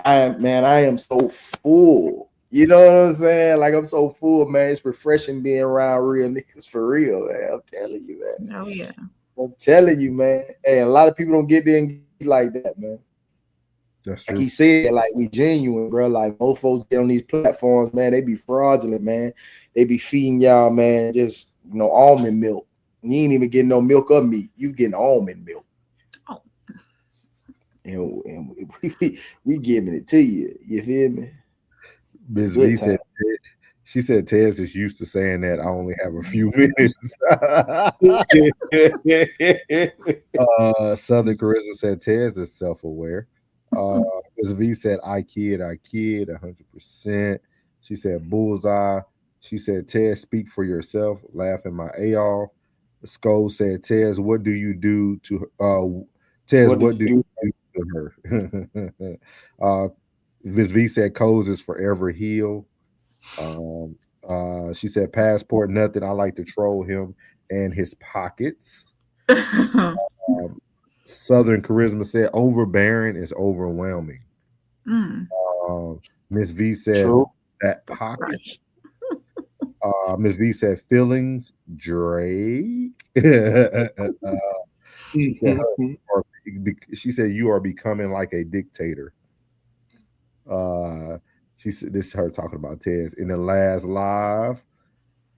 I am so full. You know what I'm saying? Like I'm so full, man. It's refreshing being around real niggas for real, man. I'm telling you, man. Oh yeah. I'm telling you, man. Hey, a lot of people don't get there and get like that, man. That's true. Like he said, like we genuine, bro. Like most folks get on these platforms, man. They be fraudulent, man. They be feeding y'all, man, just almond milk. You ain't even getting no milk or meat. You getting almond milk. Oh. And we giving it to you. You feel me? Ms. V said, she said Tez is used to saying that I only have a few minutes. Southern Charisma said Tez is self-aware. Ms. V said I kid 100%. She said bullseye. She said Tez, speak for yourself, laughing my A off. Skull said, Tez, what do you do to Tez, what do you do to her? Ms. V said Coles is forever healed. She said passport nothing. I like to troll him and his pockets. Southern Charisma said overbearing is overwhelming. Ms. V said True. that pocket. Ms. V said feelings, Drake. She said you are becoming like a dictator. She said this is her talking about Tez in the last live,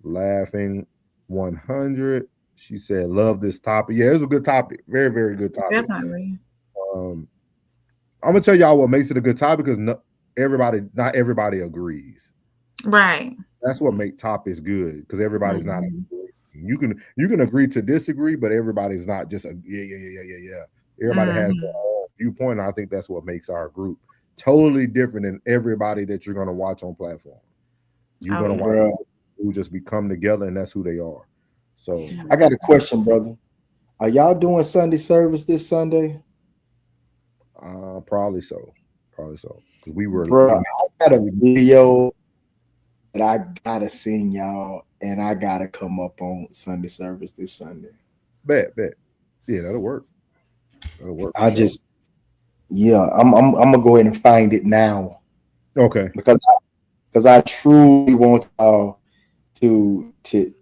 laughing 100. She said love this topic. Yeah, it was a good topic. Very, very good topic. Definitely. I'm gonna tell y'all what makes it a good topic because not everybody agrees. Right. That's what makes topics good because everybody's not agreeing. You can agree to disagree, but everybody's not just yeah. Everybody has their own viewpoint. I think that's what makes our group totally different than everybody that you're gonna watch on platform. You're gonna watch people who just become together, and that's who they are. So I got a question, brother. Are y'all doing Sunday service this Sunday? Probably so. Because we were. Bro, I got a video that I gotta send y'all, and I gotta come up on Sunday service this Sunday. Bet. Yeah, that'll work. I'm gonna go ahead and find it now. Okay. Because I truly want y'all to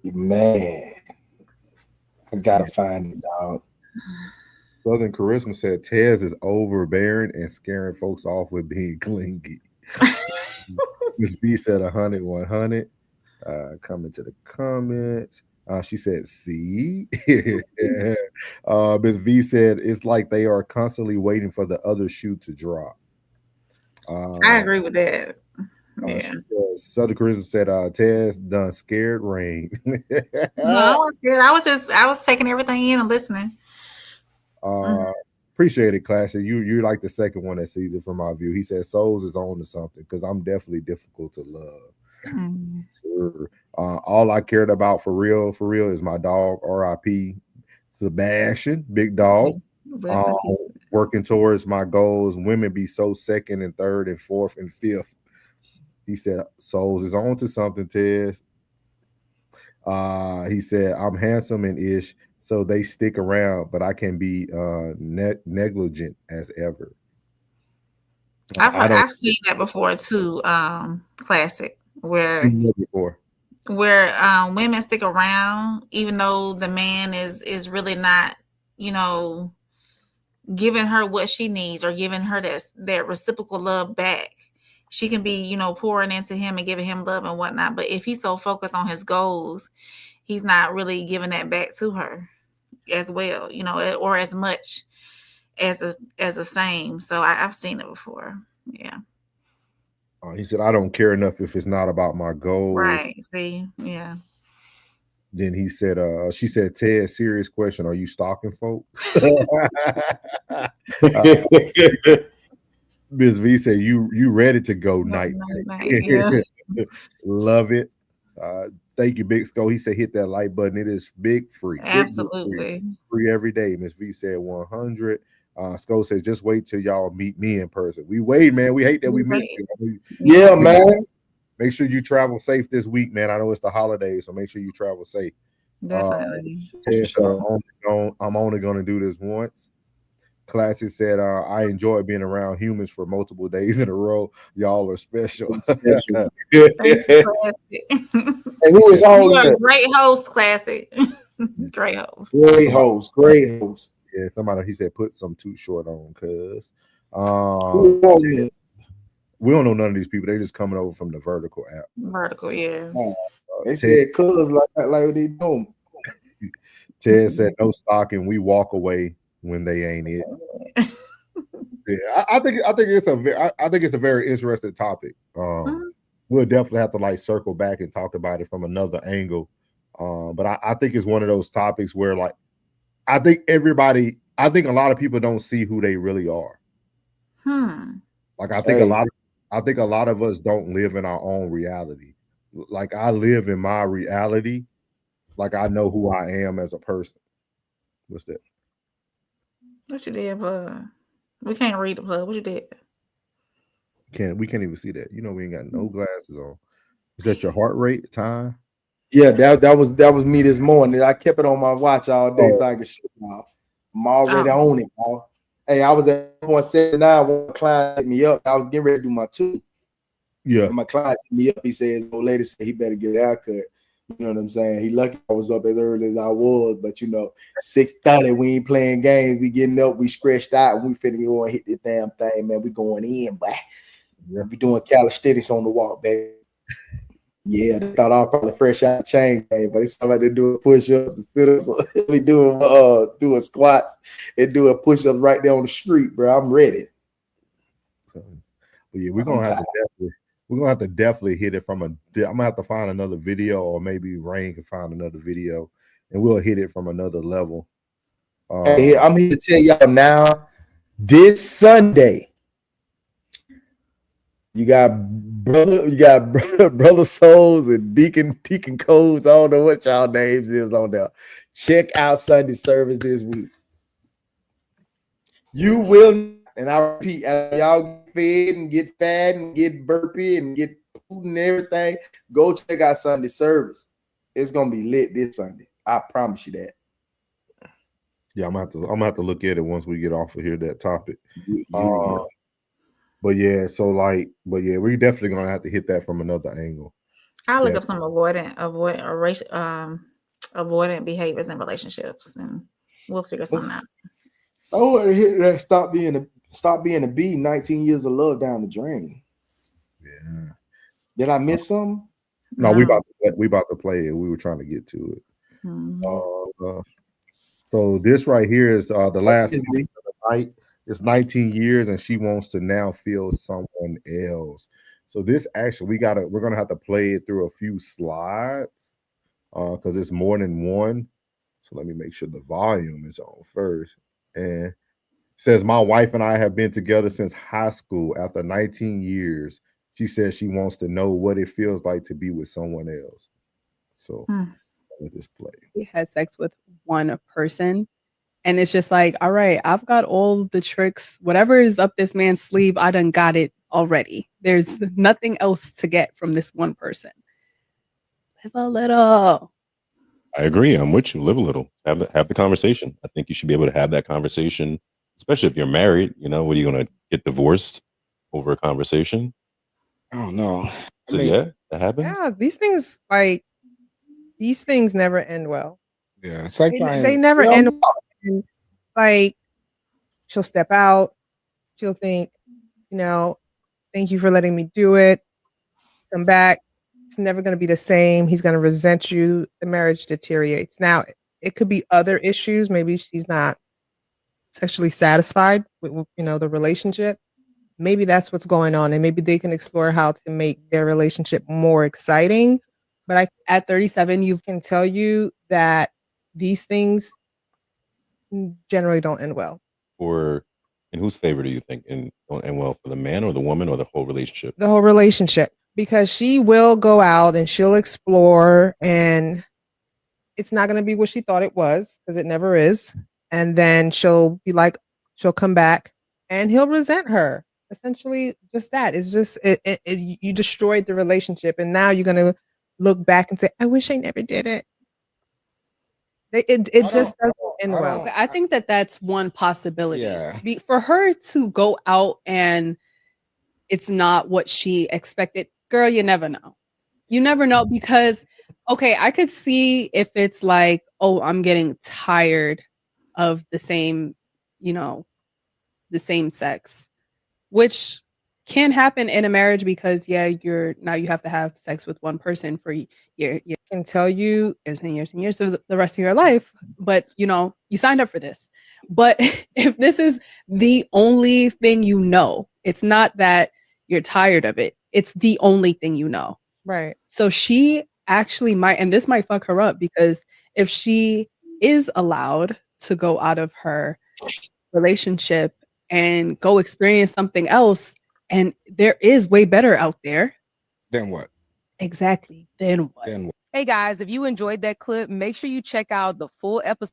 man. I gotta find it, dog. Southern Charisma said Tez is overbearing and scaring folks off with being clingy. Miss B said 100. Coming to the comments. She said, see. Miss V said it's like they are constantly waiting for the other shoe to drop. I agree with that. Yeah. Southern Charisma said Tez done scared rain. No, I was good. I was taking everything in and listening. Appreciate it, Classic. You're like the second one that sees it from my view. He said Souls is on to something because I'm definitely difficult to love. Sure. All I cared about for real is my dog, RIP Sebastian, big dog. Working towards my goals. Women be so second and third and fourth and fifth. He said Souls is on to something, Tez. He said I'm handsome and ish, so they stick around, but I can be negligent as ever. I've seen that before too. Classic where women stick around even though the man is really not, giving her what she needs or giving her that reciprocal love back. She can be, pouring into him and giving him love and whatnot. But if he's so focused on his goals, he's not really giving that back to her as well, or as much as the same. So I've seen it before. Yeah. He said, I don't care enough if it's not about my goals. Right. See, yeah. Then he said, she said, Ted, serious question. Are you stalking folks? Ms. V said, you ready to go night night. Yeah. Love it. Thank you, Big Sco. He said, hit that like button. It is big free. Big, Absolutely. free every day. Miss V said 100. Sco said, just wait till y'all meet me in person. We wait, man. We hate that we miss you. Yeah, man. Make sure you travel safe this week, man. I know it's the holidays, so make sure you travel safe. Definitely. Ted said, I'm only going to do this once. Classic said, I enjoy being around humans for multiple days in a row. Y'all are special. Thank you, Classic. And who is all You are a great host, Classic. Great host. Great host. Great host. Yeah, somebody, he said, put some too short on, cuz. We don't know none of these people. They just coming over from the Vertical app. Vertical, yeah. They said cuz like what they doing. Ted said, no stalking. We walk away when they ain't it. Yeah, I think it's a very interesting topic. We'll definitely have to like circle back and talk about it from another angle. But I think it's one of those topics where like I think a lot of people don't see who they really are. Like I think a lot of us don't live in our own reality. Like I live in my reality. Like I know who I am as a person. What's that? What you did, Plug? We can't read the Plug. What you did? We can't even see that. You know, we ain't got no glasses on. Is that your heart rate time? Yeah, that was me this morning. I kept it on my watch all day so I could shit now. I'm already on it, y'all. Hey, I was at 179 when my client hit me up. I was getting ready to do my 2. Yeah. And my client hit me up. He says, old lady said he better get a haircut. You know what I'm saying? He lucky I was up as early as I was, but 6:30, we ain't playing games. We getting up, we stretched out, and we finna go and hit this damn thing, man. We going in, boy. Yeah. We doing calisthenics on the walk, baby. Yeah, they thought I was probably fresh out of chain, man, but it's somebody doing push-ups and sit-ups. We doing squats and doing push-ups right there on the street, bro. I'm ready. But yeah, we're gonna have to definitely hit it from I'm gonna have to find another video, or maybe Rain can find another video, and we'll hit it from another level. Hey, I'm here to tell y'all now, this Sunday, you got brother Souls and Deacon Codes. I don't know what y'all names is on there. Check out Sunday service this week. You will, and I repeat, as y'all get fed and get fat and get burpy and get food and everything, go check out Sunday service. It's gonna be lit this Sunday. I promise you that. Yeah, I'm gonna have to look at it once we get off of here, that topic. Yeah. But yeah, we definitely gonna have to hit that from another angle. I'll look up some avoidant behaviors in relationships, and we'll figure something out. I want to hear that. Stop being a B. 19 years of love down the drain. Yeah. Did I miss something? No, we about to play it. We were trying to get to it. Mm-hmm. So this right here is the last of the night. It's 19 years, and she wants to now feel someone else. So this actually, we're gonna have to play it through a few slides because it's more than one. So let me make sure the volume is on first. And it says, my wife and I have been together since high school. After 19 years, she says she wants to know what it feels like to be with someone else. So let this play. He had sex with one person. And it's just like, all right, I've got all the tricks. Whatever is up this man's sleeve, I done got it already. There's nothing else to get from this one person. Live a little. I agree. I'm with you. Live a little. Have the conversation. I think you should be able to have that conversation, especially if you're married. What are you going to get divorced over a conversation? I don't know. So yeah, that happens. Yeah, these things never end well. Yeah, it's like they never end well. And like, she'll step out. She'll think, thank you for letting me do it. Come back. It's never going to be the same. He's going to resent you. The marriage deteriorates. Now, it could be other issues. Maybe she's not sexually satisfied with, the relationship. Maybe that's what's going on. And maybe they can explore how to make their relationship more exciting. But I At 37, you can tell you that these things generally don't end well. Or in whose favor do you think? And well, for the man or the woman or the whole relationship? The whole relationship, because she will go out and she'll explore, and it's not going to be what she thought it was, because it never is. And then she'll be like, she'll come back and he'll resent her. Essentially, just that. It's just you destroyed the relationship, and now you're going to look back and say, I wish I never did it. It just doesn't end well. Okay, I think that that's one possibility. Yeah. For her to go out and it's not what she expected, girl, you never know. You never know, because, okay, I could see if it's like, oh, I'm getting tired of the same, the same sex, which can happen in a marriage, because you have to have sex with one person for years Can tell you and years and years of the rest of your life, but you signed up for this. But if this is the only thing it's not that you're tired of it, it's the only thing right. so she actually might, and this might fuck her up, because if she is allowed to go out of her relationship and go experience something else, and there is way better out there, Then what? exactly, then what? Then what? Hey guys, if you enjoyed that clip, make sure you check out the full episode.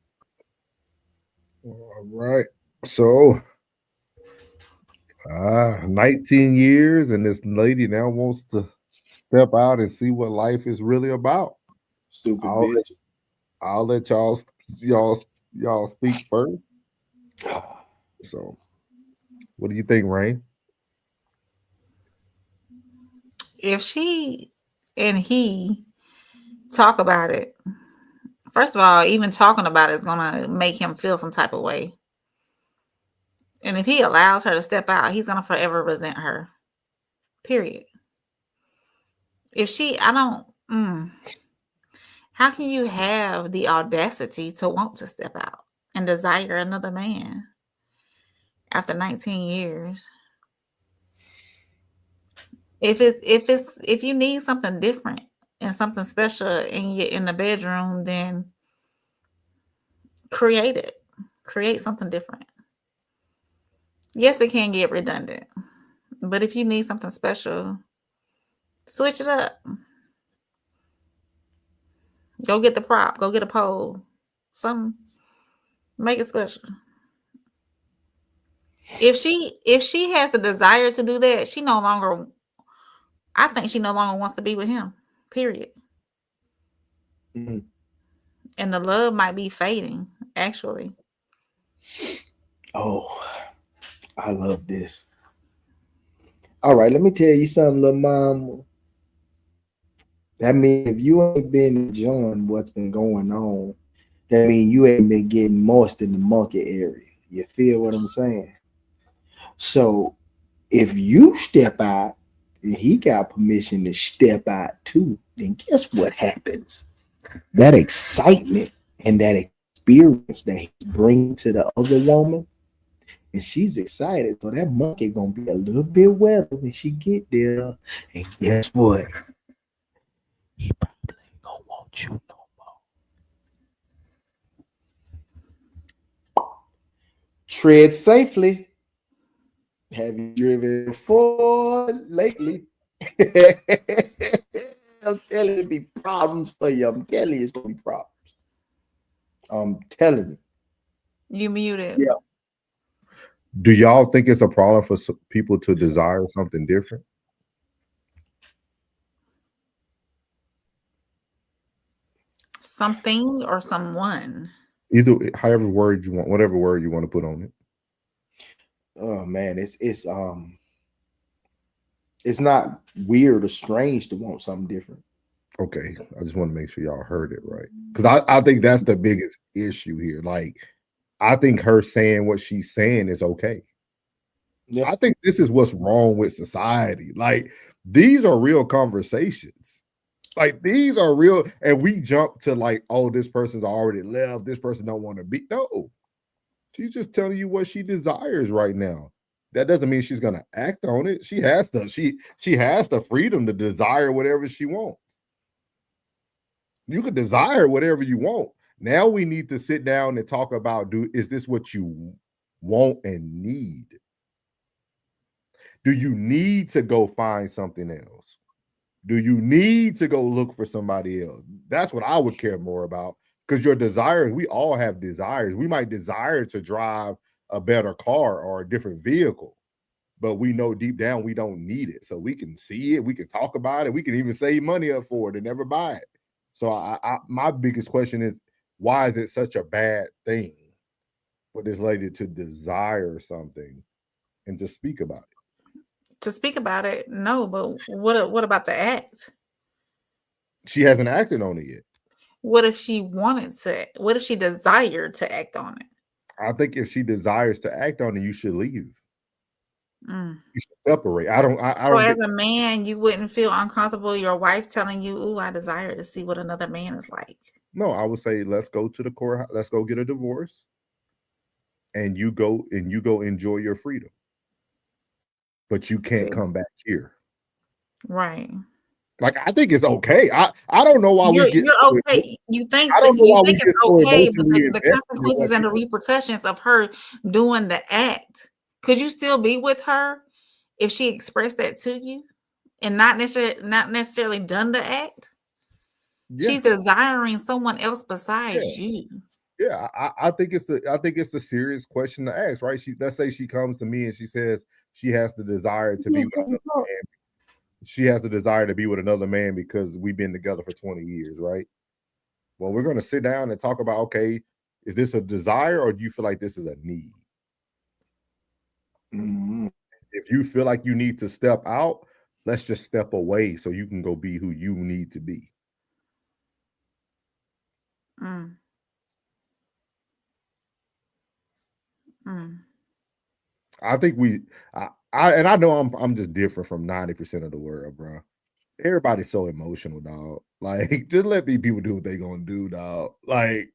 All right. So 19 years, and this lady now wants to step out and see what life is really about. Stupid I'll bitch. I'll let y'all speak first. So, what do you think, Rain? If she and he talk about it, first of all, even talking about it is gonna make him feel some type of way. And if he allows her to step out, he's gonna forever resent her. Period. If she, how can you have the audacity to want to step out and desire another man after 19 years? If you need something different and something special in the bedroom, then create it. Create something different. Yes, it can get redundant, but if you need something special, switch it up. Go get the prop. Go get a pole. Something. Make it special. If she has the desire to do that, I think she no longer wants to be with him. Period. Mhm. And the love might be fading, actually. Oh, I love this. All right, let me tell you something, little mama. That means if you ain't been enjoying what's been going on, that means you ain't been getting moist in the monkey area. You feel what I'm saying? So if you step out and he got permission to step out too, then guess what happens? That excitement and that experience that he's bringing to the other woman, and she's excited. So that monkey gonna be a little bit wetter when she get there. And guess what? He probably ain't gonna want you no more. Tread safely. Have you driven before lately? I'm telling you, it'll be problems for you. I'm telling you, it's gonna be problems. I'm telling you. You muted. Yeah. Do y'all think it's a problem for people to desire something different? Something or someone. Either, however word you want, whatever word you want to put on it. Oh man, it's not weird or strange to want something different. Okay, I just want to make sure y'all heard it right, because I think that's the biggest issue here. Like, I think her saying what she's saying is okay. Yeah. I think this is what's wrong with society. Like, these are real conversations. Like, these are real, and we jump to like, oh, this person's already left. This person don't want to be. No, she's just telling you what she desires right now. That doesn't mean she's gonna act on it. She has the freedom to desire whatever she wants. You could desire whatever you want. Now we need to sit down and talk about, is this what you want and need? Do you need to go find something else? Do you need to go look for somebody else? That's what I would care more about, because your desires, we all have desires. We might desire to drive a better car or a different vehicle, but we know deep down we don't need it. So we can see it, we can talk about it, we can even save money up for it and never buy it. So my biggest question is, why is it such a bad thing for this lady to desire something and to speak about it? To speak about it, no, but what about the act? She hasn't acted on it yet. What if she wanted to? What if she desired to act on it? I think if she desires to act on it, you should leave. Mm. You should separate. I don't. So as a man, you wouldn't feel uncomfortable your wife telling you, "Ooh, I desire to see what another man is like." No, I would say let's go to the courthouse. Let's go get a divorce, and you go enjoy your freedom. But you can't come back here. Right. Like, I think it's okay. I don't know why we get. You're okay. You think I don't know why we it's get so okay, but emotionally the invested consequences in and the what repercussions of her doing the act. Could you still be with her if she expressed that to you and not necessarily done the act? Yeah. She's desiring someone else besides you. Yeah, I think it's the serious question to ask, right? Let's say she comes to me and she says she has the desire to be with another man. She has the desire to be with another man because we've been together for 20 years, right? Well, we're going to sit down and talk about, okay, is this a desire or do you feel like this is a need? Mm-hmm. If you feel like you need to step out, let's just step away so you can go be who you need to be. Mm. Mm. I think I know I'm just different from 90% of the world, bro. Everybody's so emotional, dog. Like, just let these people do what they gonna do, dog. Like,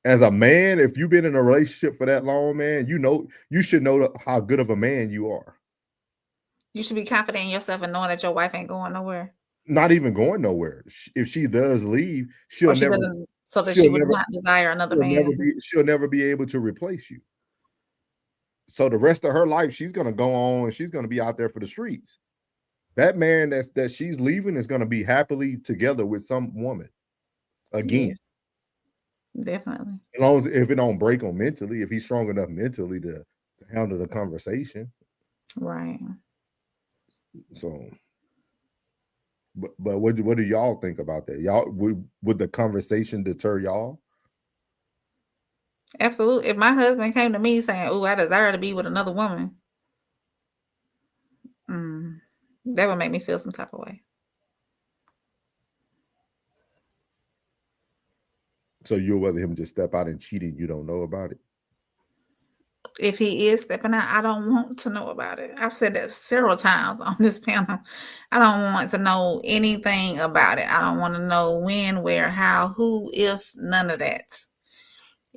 as a man, if you've been in a relationship for that long, man, you should know how good of a man you are. You should be confident in yourself and knowing that your wife ain't going nowhere. Not even going nowhere. If she does leave, she'll she never. So that she would not desire another man. She'll never be able to replace you. So the rest of her life, she's gonna go on and she's gonna be out there for the streets. That man that she's leaving is gonna be happily together with some woman again. Yeah, definitely. As long as if it don't break him mentally, if he's strong enough mentally to handle the conversation. Right. So, but what do y'all think about that? Y'all would the conversation deter y'all? Absolutely. If my husband came to me saying, "Oh, I desire to be with another woman," that would make me feel some type of way. So you'll rather him just step out and cheat and you don't know about it? If he is stepping out, I don't want to know about it. I've said that several times on this panel. I don't want to know anything about it. I don't want to know when, where, how, who, if, none of that.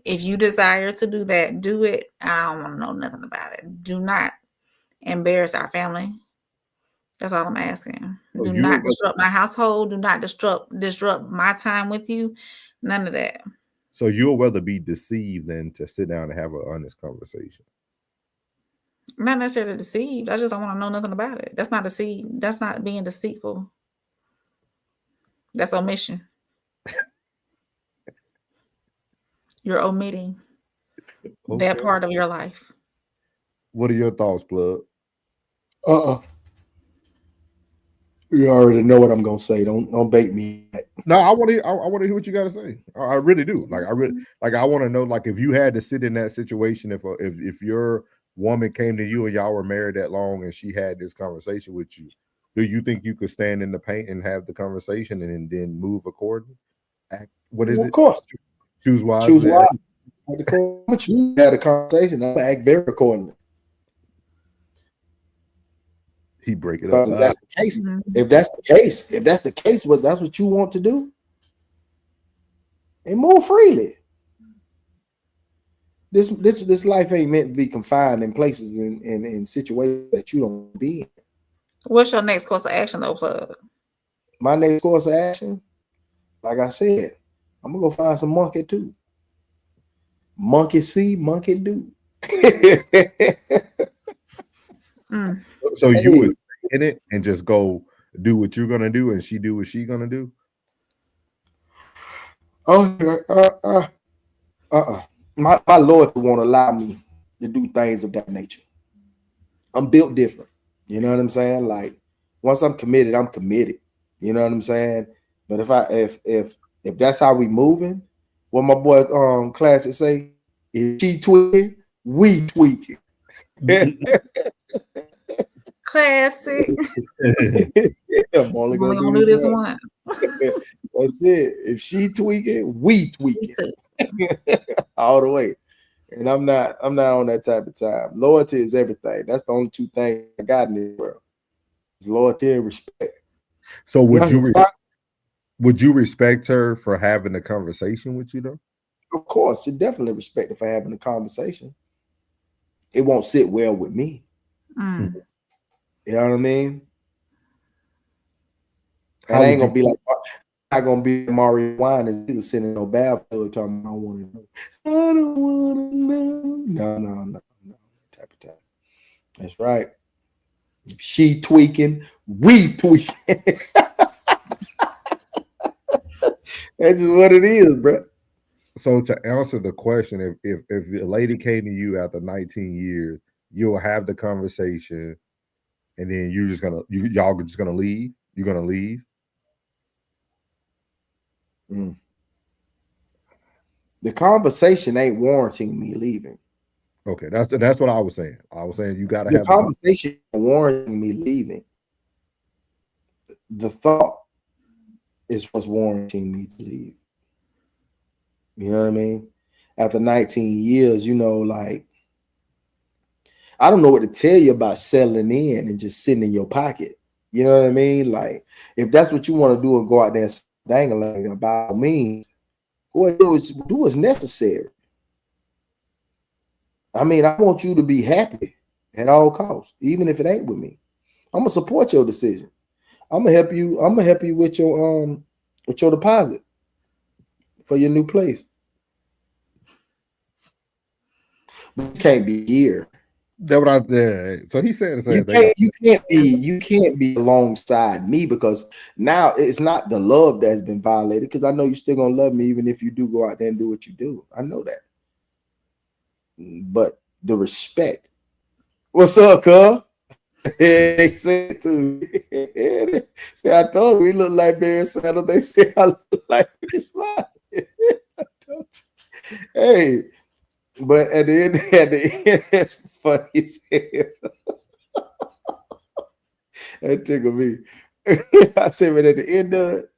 If you desire to do that, do it. I don't want to know nothing about it. Do not embarrass our family. That's all I'm asking. Do not disrupt my household. Do not disrupt my time with you. None of that. So you'll rather be deceived than to sit down and have an honest conversation? I'm not necessarily deceived. I just don't want to know nothing about it. That's not deceit. That's not being deceitful. That's omission. You're omitting that part of your life. What are your thoughts, Plug? You already know what I'm gonna say. Don't bait me. No, I want to hear what you got to say. I really do. I want to know, like, if you had to sit in that situation, if your woman came to you and y'all were married that long and she had this conversation with you, do you think you could stand in the paint and have the conversation and then move accordingly? What is it? Of course. Choose wisely. Choose wisely. I'm gonna choose to have a conversation. I'm gonna act very accordingly. He break it up. If that's the case, if that's the case, that's what you want to do, and move freely. This life ain't meant to be confined in places in situations that you don't be in. What's your next course of action, though, Plug? My next course of action, like I said, I'm gonna go find some monkey too. Monkey see, monkey do. Mm. So you Hey. would stay in it and just go do what you're gonna do, and she do what she gonna do. Oh, my Lord won't allow me to do things of that nature. I'm built different. You know what I'm saying? Like once I'm committed, I'm committed. You know what I'm saying? But if that's how we moving, what my boy Classic say, if she tweaking, we tweaking. Classic. I'm only Only gonna gonna do do this once. once. That's it. If she tweaking, we tweaking all the way. And I'm not on that type of time. Loyalty is everything. That's the only two things I got in this world. Is loyalty and respect. So would Yeah, you respect her for having a conversation with you though? of course, you definitely respect her for having a conversation. It won't sit well with me. Mm. You know what I mean? How And I would ain't gonna you- be like, not gonna be Mario Wine is either sitting no bad talking. I don't want to know. I don't want to know. No. Type of time. That's right. If she tweaking, we tweaking. That's just what it is, bro. So to answer the question, if a lady came to you after 19 years, you'll have the conversation, and then you're just gonna y'all just gonna leave. You're gonna leave. The conversation ain't warranting me leaving. Okay, that's what I was saying. I was saying you got to The have conversation ain't warranting me leaving. The thought is what's warranting me to leave. You know what I mean? After 19 years, you know, like, I don't know what to tell you about settling in and just sitting in your pocket. You know what I mean? Like, if that's what you want to do and go out there and dangling, by all means, go ahead and do what's necessary. I mean, I want you to be happy at all costs, even if it ain't with me. I'm gonna support your decision. I'm gonna help you. I'm gonna help you with your deposit for your new place. But you can't be here. That's what I said. So he said the same thing. You can't be alongside me, because now it's not the love that's been violated, because I know you're still gonna love me even if you do go out there and do what you do. I know that. But the respect. What's up, cuz? They said to me. See, I told you we look like Barry Sanders. They say I look like Chris Smiley. I told you. Hey, but at the end, it's funny as hell. That tickled me. I said, but at the end of it,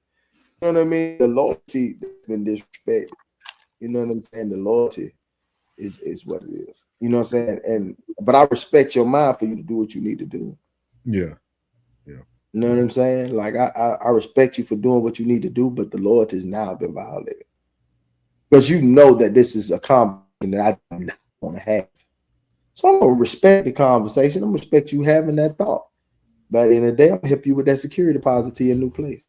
you know what I mean? The loyalty has been disrespected. You know what I'm saying? The loyalty is what it is. You know what I'm saying? But I respect your mind for you to do what you need to do. Yeah. You know what I'm saying? Like I respect you for doing what you need to do, but the loyalty has now been violated. Because you know that this is a conversation that I do not want to have. So I'm gonna respect the conversation. I'm gonna respect you having that thought. But at the end of the day, I'm gonna help you with that security deposit to your new place.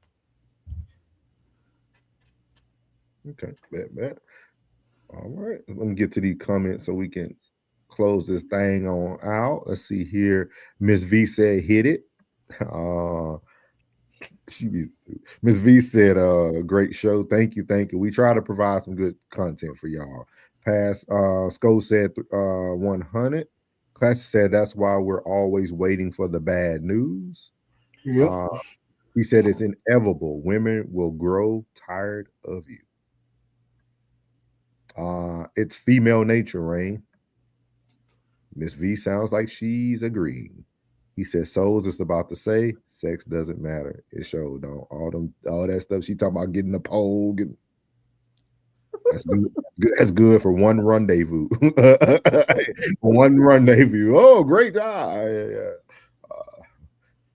Okay, bet. All right, let me get to these comments so we can close this thing on out. Let's see here. Miss V said, "Hit it." Miss V said, "Great show. Thank you. We try to provide some good content for y'all." Sko said, 100. Classic said, "That's why we're always waiting for the bad news." Yep. He said, "It's inevitable. Women will grow tired of you." It's female nature, Rain. Miss V sounds like she's agreeing. He said, "Souls is about to say sex doesn't matter. It showed don't all that stuff she talking about getting a pole and that's good. That's good for one rendezvous. One rendezvous. Oh, great job.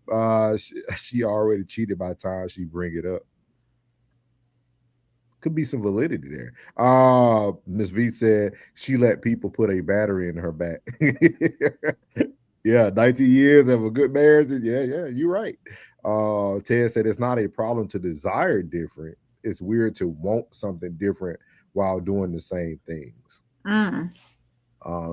Yeah. She already cheated by the time she bring it up. Could be some validity there. Miss V said she let people put a battery in her back. Yeah, 19 years of a good marriage. Yeah, you're right. Ted said it's not a problem to desire different. it's weird to want something different while doing the same things.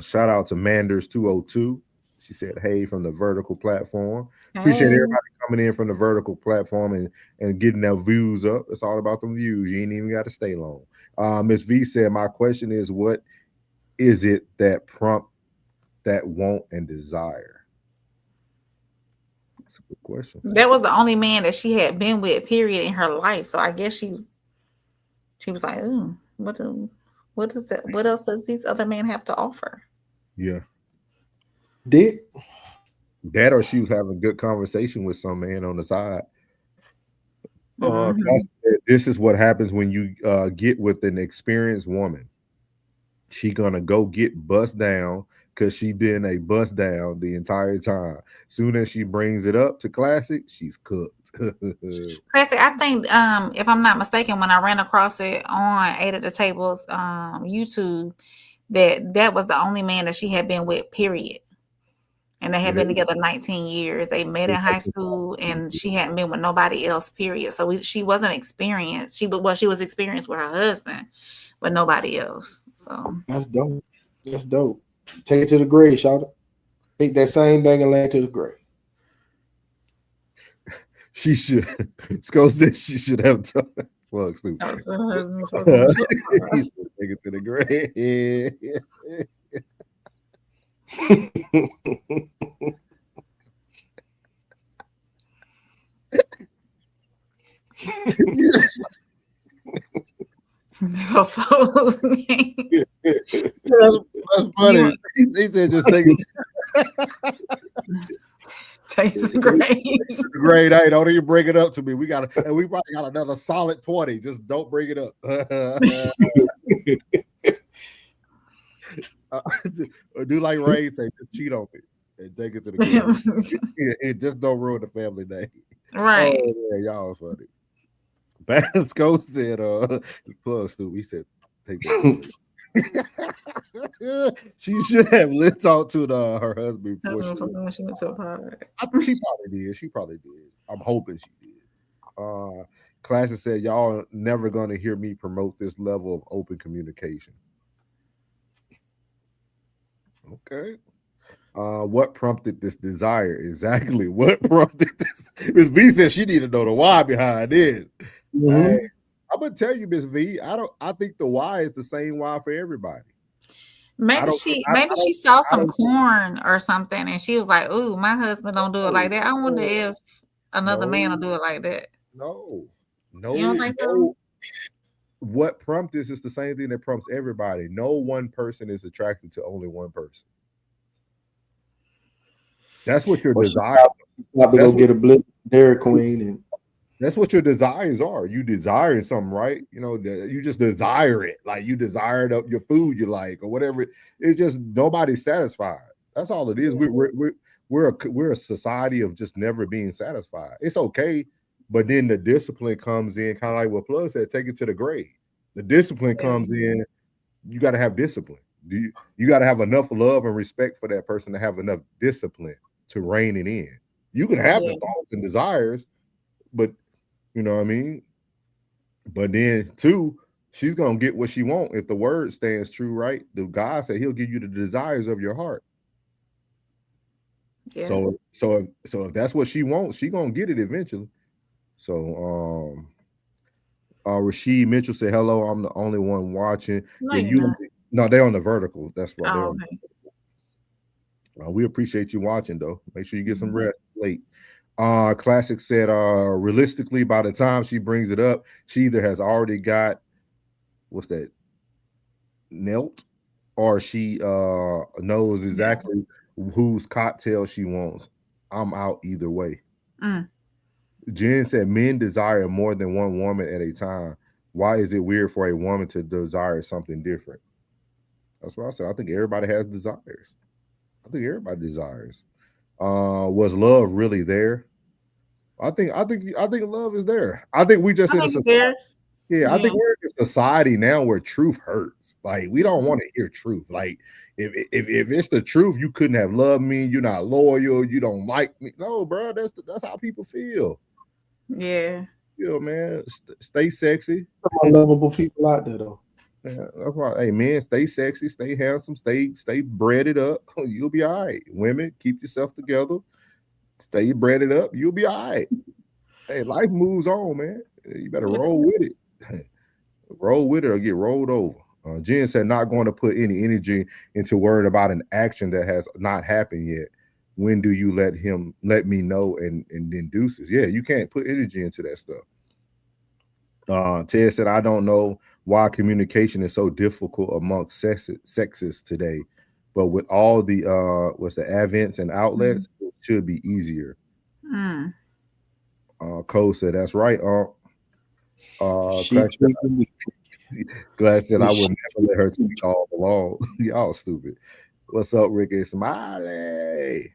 Shout out to Manders202. She said, "Hey," from the vertical platform. Appreciate everybody coming in from the vertical platform and getting their views up. It's all about them views. You ain't even got to stay long. Miss V said, "My question is, what is it that prompt that want and desire?" That's a good question. That was the only man that she had been with, period, in her life. So I guess she was like, "Ooh, what is that? What else does these other men have to offer?" Yeah. Dick. That, or she was having a good conversation with some man on the side. This is what happens when you get with an experienced woman. She gonna go get bust down because she been a bust down the entire time. Soon as she brings it up to Classic, she's cooked. Classic, I think, if I'm not mistaken, when I ran across it on 8 at the Tables YouTube, that was the only man that she had been with, period. And they had been together 19 years. They met in high school, and she hadn't been with nobody else, period. So she wasn't experienced. She was experienced with her husband, but nobody else. So that's dope. That's dope. Take it to the grave, shout it. Take that same thing and lay it to the grave. She should. Sco said she should have done. Well, take it to the grave. That's funny. He said, "Just take it." Take it to the grave. Great. Hey, don't even bring it up to me. We probably got another solid 20. Just don't bring it up. Do like Ray say, just cheat on me and take it to the grave. And just don't ruin the family name. Right. Oh, yeah, y'all are funny. Basco said, plus Stu, he said, take that. She should have lit talk to her husband before she went to a party. She probably did. I'm hoping she did. Classic said, "Y'all are never gonna hear me promote this level of open communication." Okay. What prompted this desire? Exactly. What prompted this? Miss V said she needed to know the why behind it. Hey, I'm gonna tell you, Miss V. I think the why is the same why for everybody. Maybe she saw some corn or something, and she was like, "Ooh, my husband don't do it like that. I wonder if another man will do it like that." No. You don't think so? What prompts this is the same thing that prompts everybody. No one person is attracted to only one person. That's what your desire. Probably go get a blitz Dairy Queen, and that's what your desires are. You desiring something, right? You know, you just desire it. Like you desired up your food you like or whatever. It's just nobody's satisfied. That's all it is. We're a society of just never being satisfied. It's okay, but then the discipline comes in, kind of like what Plug said, take it to the grave. The discipline comes in. You got to have discipline. You got to have enough love and respect for that person to have enough discipline to rein it in. You can have the thoughts and desires, but you know what I mean? But then too, she's gonna get what she wants if the word stands true, right? The God said he'll give you the desires of your heart. Yeah. So if that's what she wants, she gonna get it eventually. So Rashid Mitchell said, "Hello, I'm the only one watching." No, they're on the vertical. That's why they're on. We appreciate you watching though. Make sure you get some rest late. Classic said, realistically, by the time she brings it up, she either has already got knelt, or she knows exactly whose cocktail she wants. I'm out either way. Jen said, men desire more than one woman at a time. Why is it weird for a woman to desire something different? That's what I said. I think everybody has desires. I think everybody desires. Was love really there? I think love is there. I think we just in a society. Yeah, I think we're in a society now where truth hurts. Like we don't want to hear truth. Like if it's the truth, you couldn't have loved me. You're not loyal. You don't like me. No, bro. That's how people feel. Yeah. Yeah, man. Stay sexy. Some unlovable people out there though. Yeah, that's why, hey man, stay sexy, stay handsome, stay breaded up. You'll be all right. Women, keep yourself together. Stay breaded up. You'll be all right. Hey, life moves on, man. You better roll with it. Roll with it or get rolled over. Jen said, not going to put any energy into worrying about an action that has not happened yet. When do you let me know and then deuces? Yeah, you can't put energy into that stuff. Ted said, I don't know why communication is so difficult amongst sexes today, but with all the advents and outlets, it should be easier. Cole said, that's right. Glad said, I would never let her speak all along. Y'all stupid. What's up, Ricky Smiley?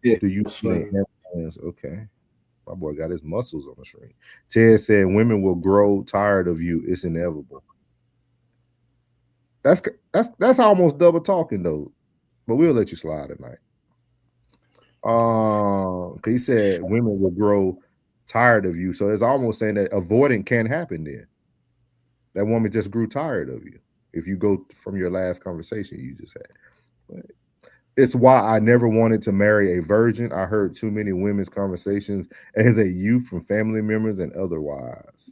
Do you play hands? Okay. My boy got his muscles on the string. Ted said, women will grow tired of you. It's inevitable. That's almost double talking though, but we'll let you slide tonight. He said women will grow tired of you. So it's almost saying that avoiding can't happen then. That woman just grew tired of you if you go from your last conversation you just had. But it's why I never wanted to marry a virgin. I heard too many women's conversations as a youth from family members and otherwise.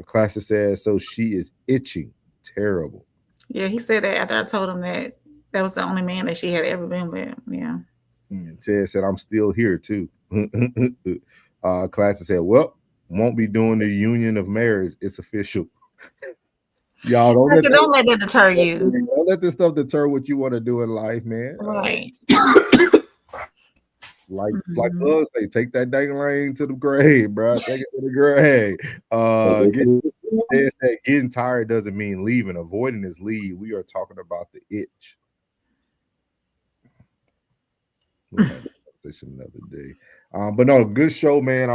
Classic says, so she is itching. Terrible. Yeah, he said that after I told him that was the only man that she had ever been with. Yeah. Ted said, I'm still here too. Classic said, well, won't be doing the union of marriage. It's official. Y'all don't let that deter you. Don't let this stuff deter what you want to do in life, man. Right. Like Bug say, take that dang lane to the grave, bro. Take it to the grave. Getting tired doesn't mean leaving. Avoiding is leave. We are talking about the itch. We'll have this another day. But no, good show, man.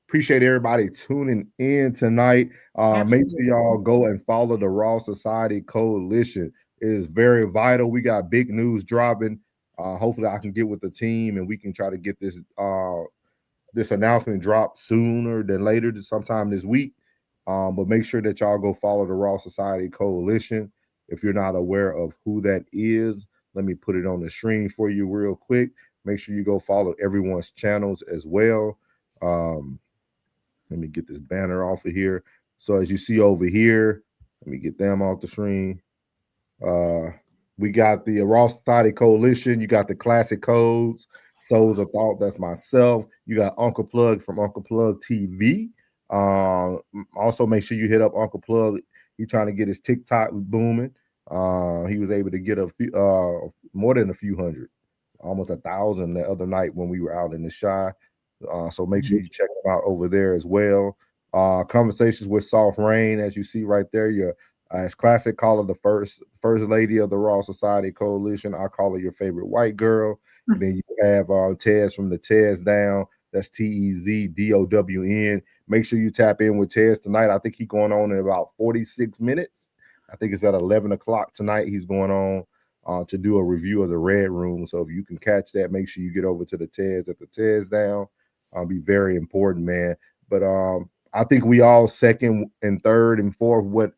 Appreciate everybody tuning in tonight. Make sure y'all go and follow the Raw Society Coalition. It is very vital. We got big news dropping. Hopefully I can get with the team and we can try to get this this announcement dropped sooner than later, sometime this week. But make sure that y'all go follow the Raw Society Coalition. If you're not aware of who that is, let me put it on the screen for you real quick. Make sure you go follow everyone's channels as well. Let me get this banner off of here. So as you see over here, let me get them off the screen. We got the Raw Society Coalition. You got the Classic Codes. Souls of Thought, that's myself. You got Uncle Plug from Uncle Plug TV. Also, make sure you hit up Uncle Plug. He's trying to get his TikTok booming. He was able to get more than a few hundred, almost 1,000 the other night when we were out in the Shy. So make sure you check them out over there as well. Conversations with Soft Rain, as you see right there. As Classic, call her the first lady of the Raw Society Coalition. I call her your favorite white girl. And then you have Tez from the Tez Down. That's TEZDOWN. Make sure you tap in with Tez tonight. I think he's going on in about 46 minutes. I think it's at 11 o'clock tonight. He's going on to do a review of the Red Room. So if you can catch that, make sure you get over to the Tez at the Tez Down. Be very important, man. But I think we all second and third and fourth what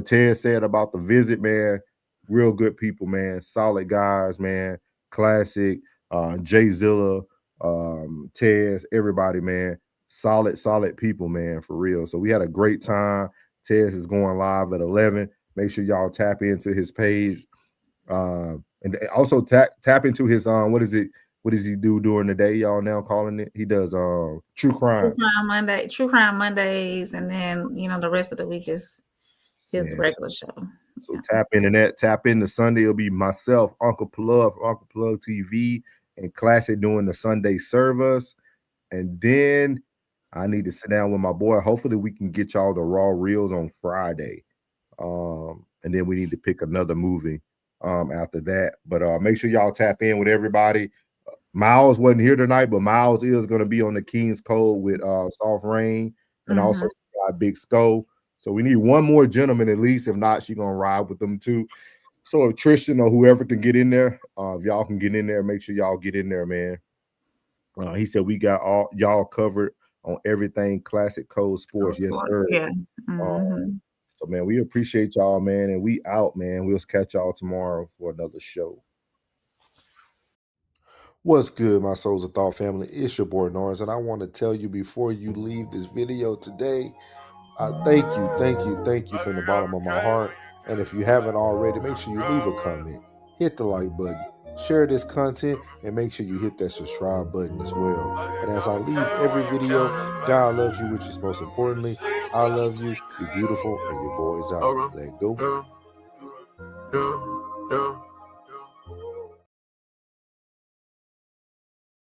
Ted said about the visit, man. Real good people, man. Solid guys, man. Classic, Jay Zilla, Tez, everybody, man. Solid people, man, for real. So we had a great time. Tez is going live at 11. Make sure y'all tap into his page. And also tap into his what does he do during the day? Y'all now calling it? He does True Crime Mondays, and then the rest of the week is his regular show. So tap into that. Tap into Sunday. It'll be myself, Uncle Plug from Uncle Plug TV, and Classic doing the Sunday service. And then I need to sit down with my boy. Hopefully we can get y'all the Raw Reels on Friday. And then we need to pick another movie after that. But make sure y'all tap in with everybody. Miles wasn't here tonight, but Miles is going to be on the King's Code with Soft Rain and also Big Skull. So we need one more gentleman at least. If not, she's going to ride with them too. So if Tristan or whoever can get in there, if y'all can get in there, make sure y'all get in there, man. He said we got all y'all covered on everything classic code sports. Yes, sir. Yeah. Mhm. So man, we appreciate y'all, man, and we out, man. We'll catch y'all tomorrow for another show. What's good, my Souls of Thought family? It's your boy Norris, and I want to tell you before you leave this video today, thank you from the bottom of my heart. And if you haven't already, make sure you leave a comment, hit the like button, share this content, and make sure you hit that subscribe button as well. And as I leave every video, God loves you, which is most importantly. I love you. You're beautiful, and your boy's out. Let go.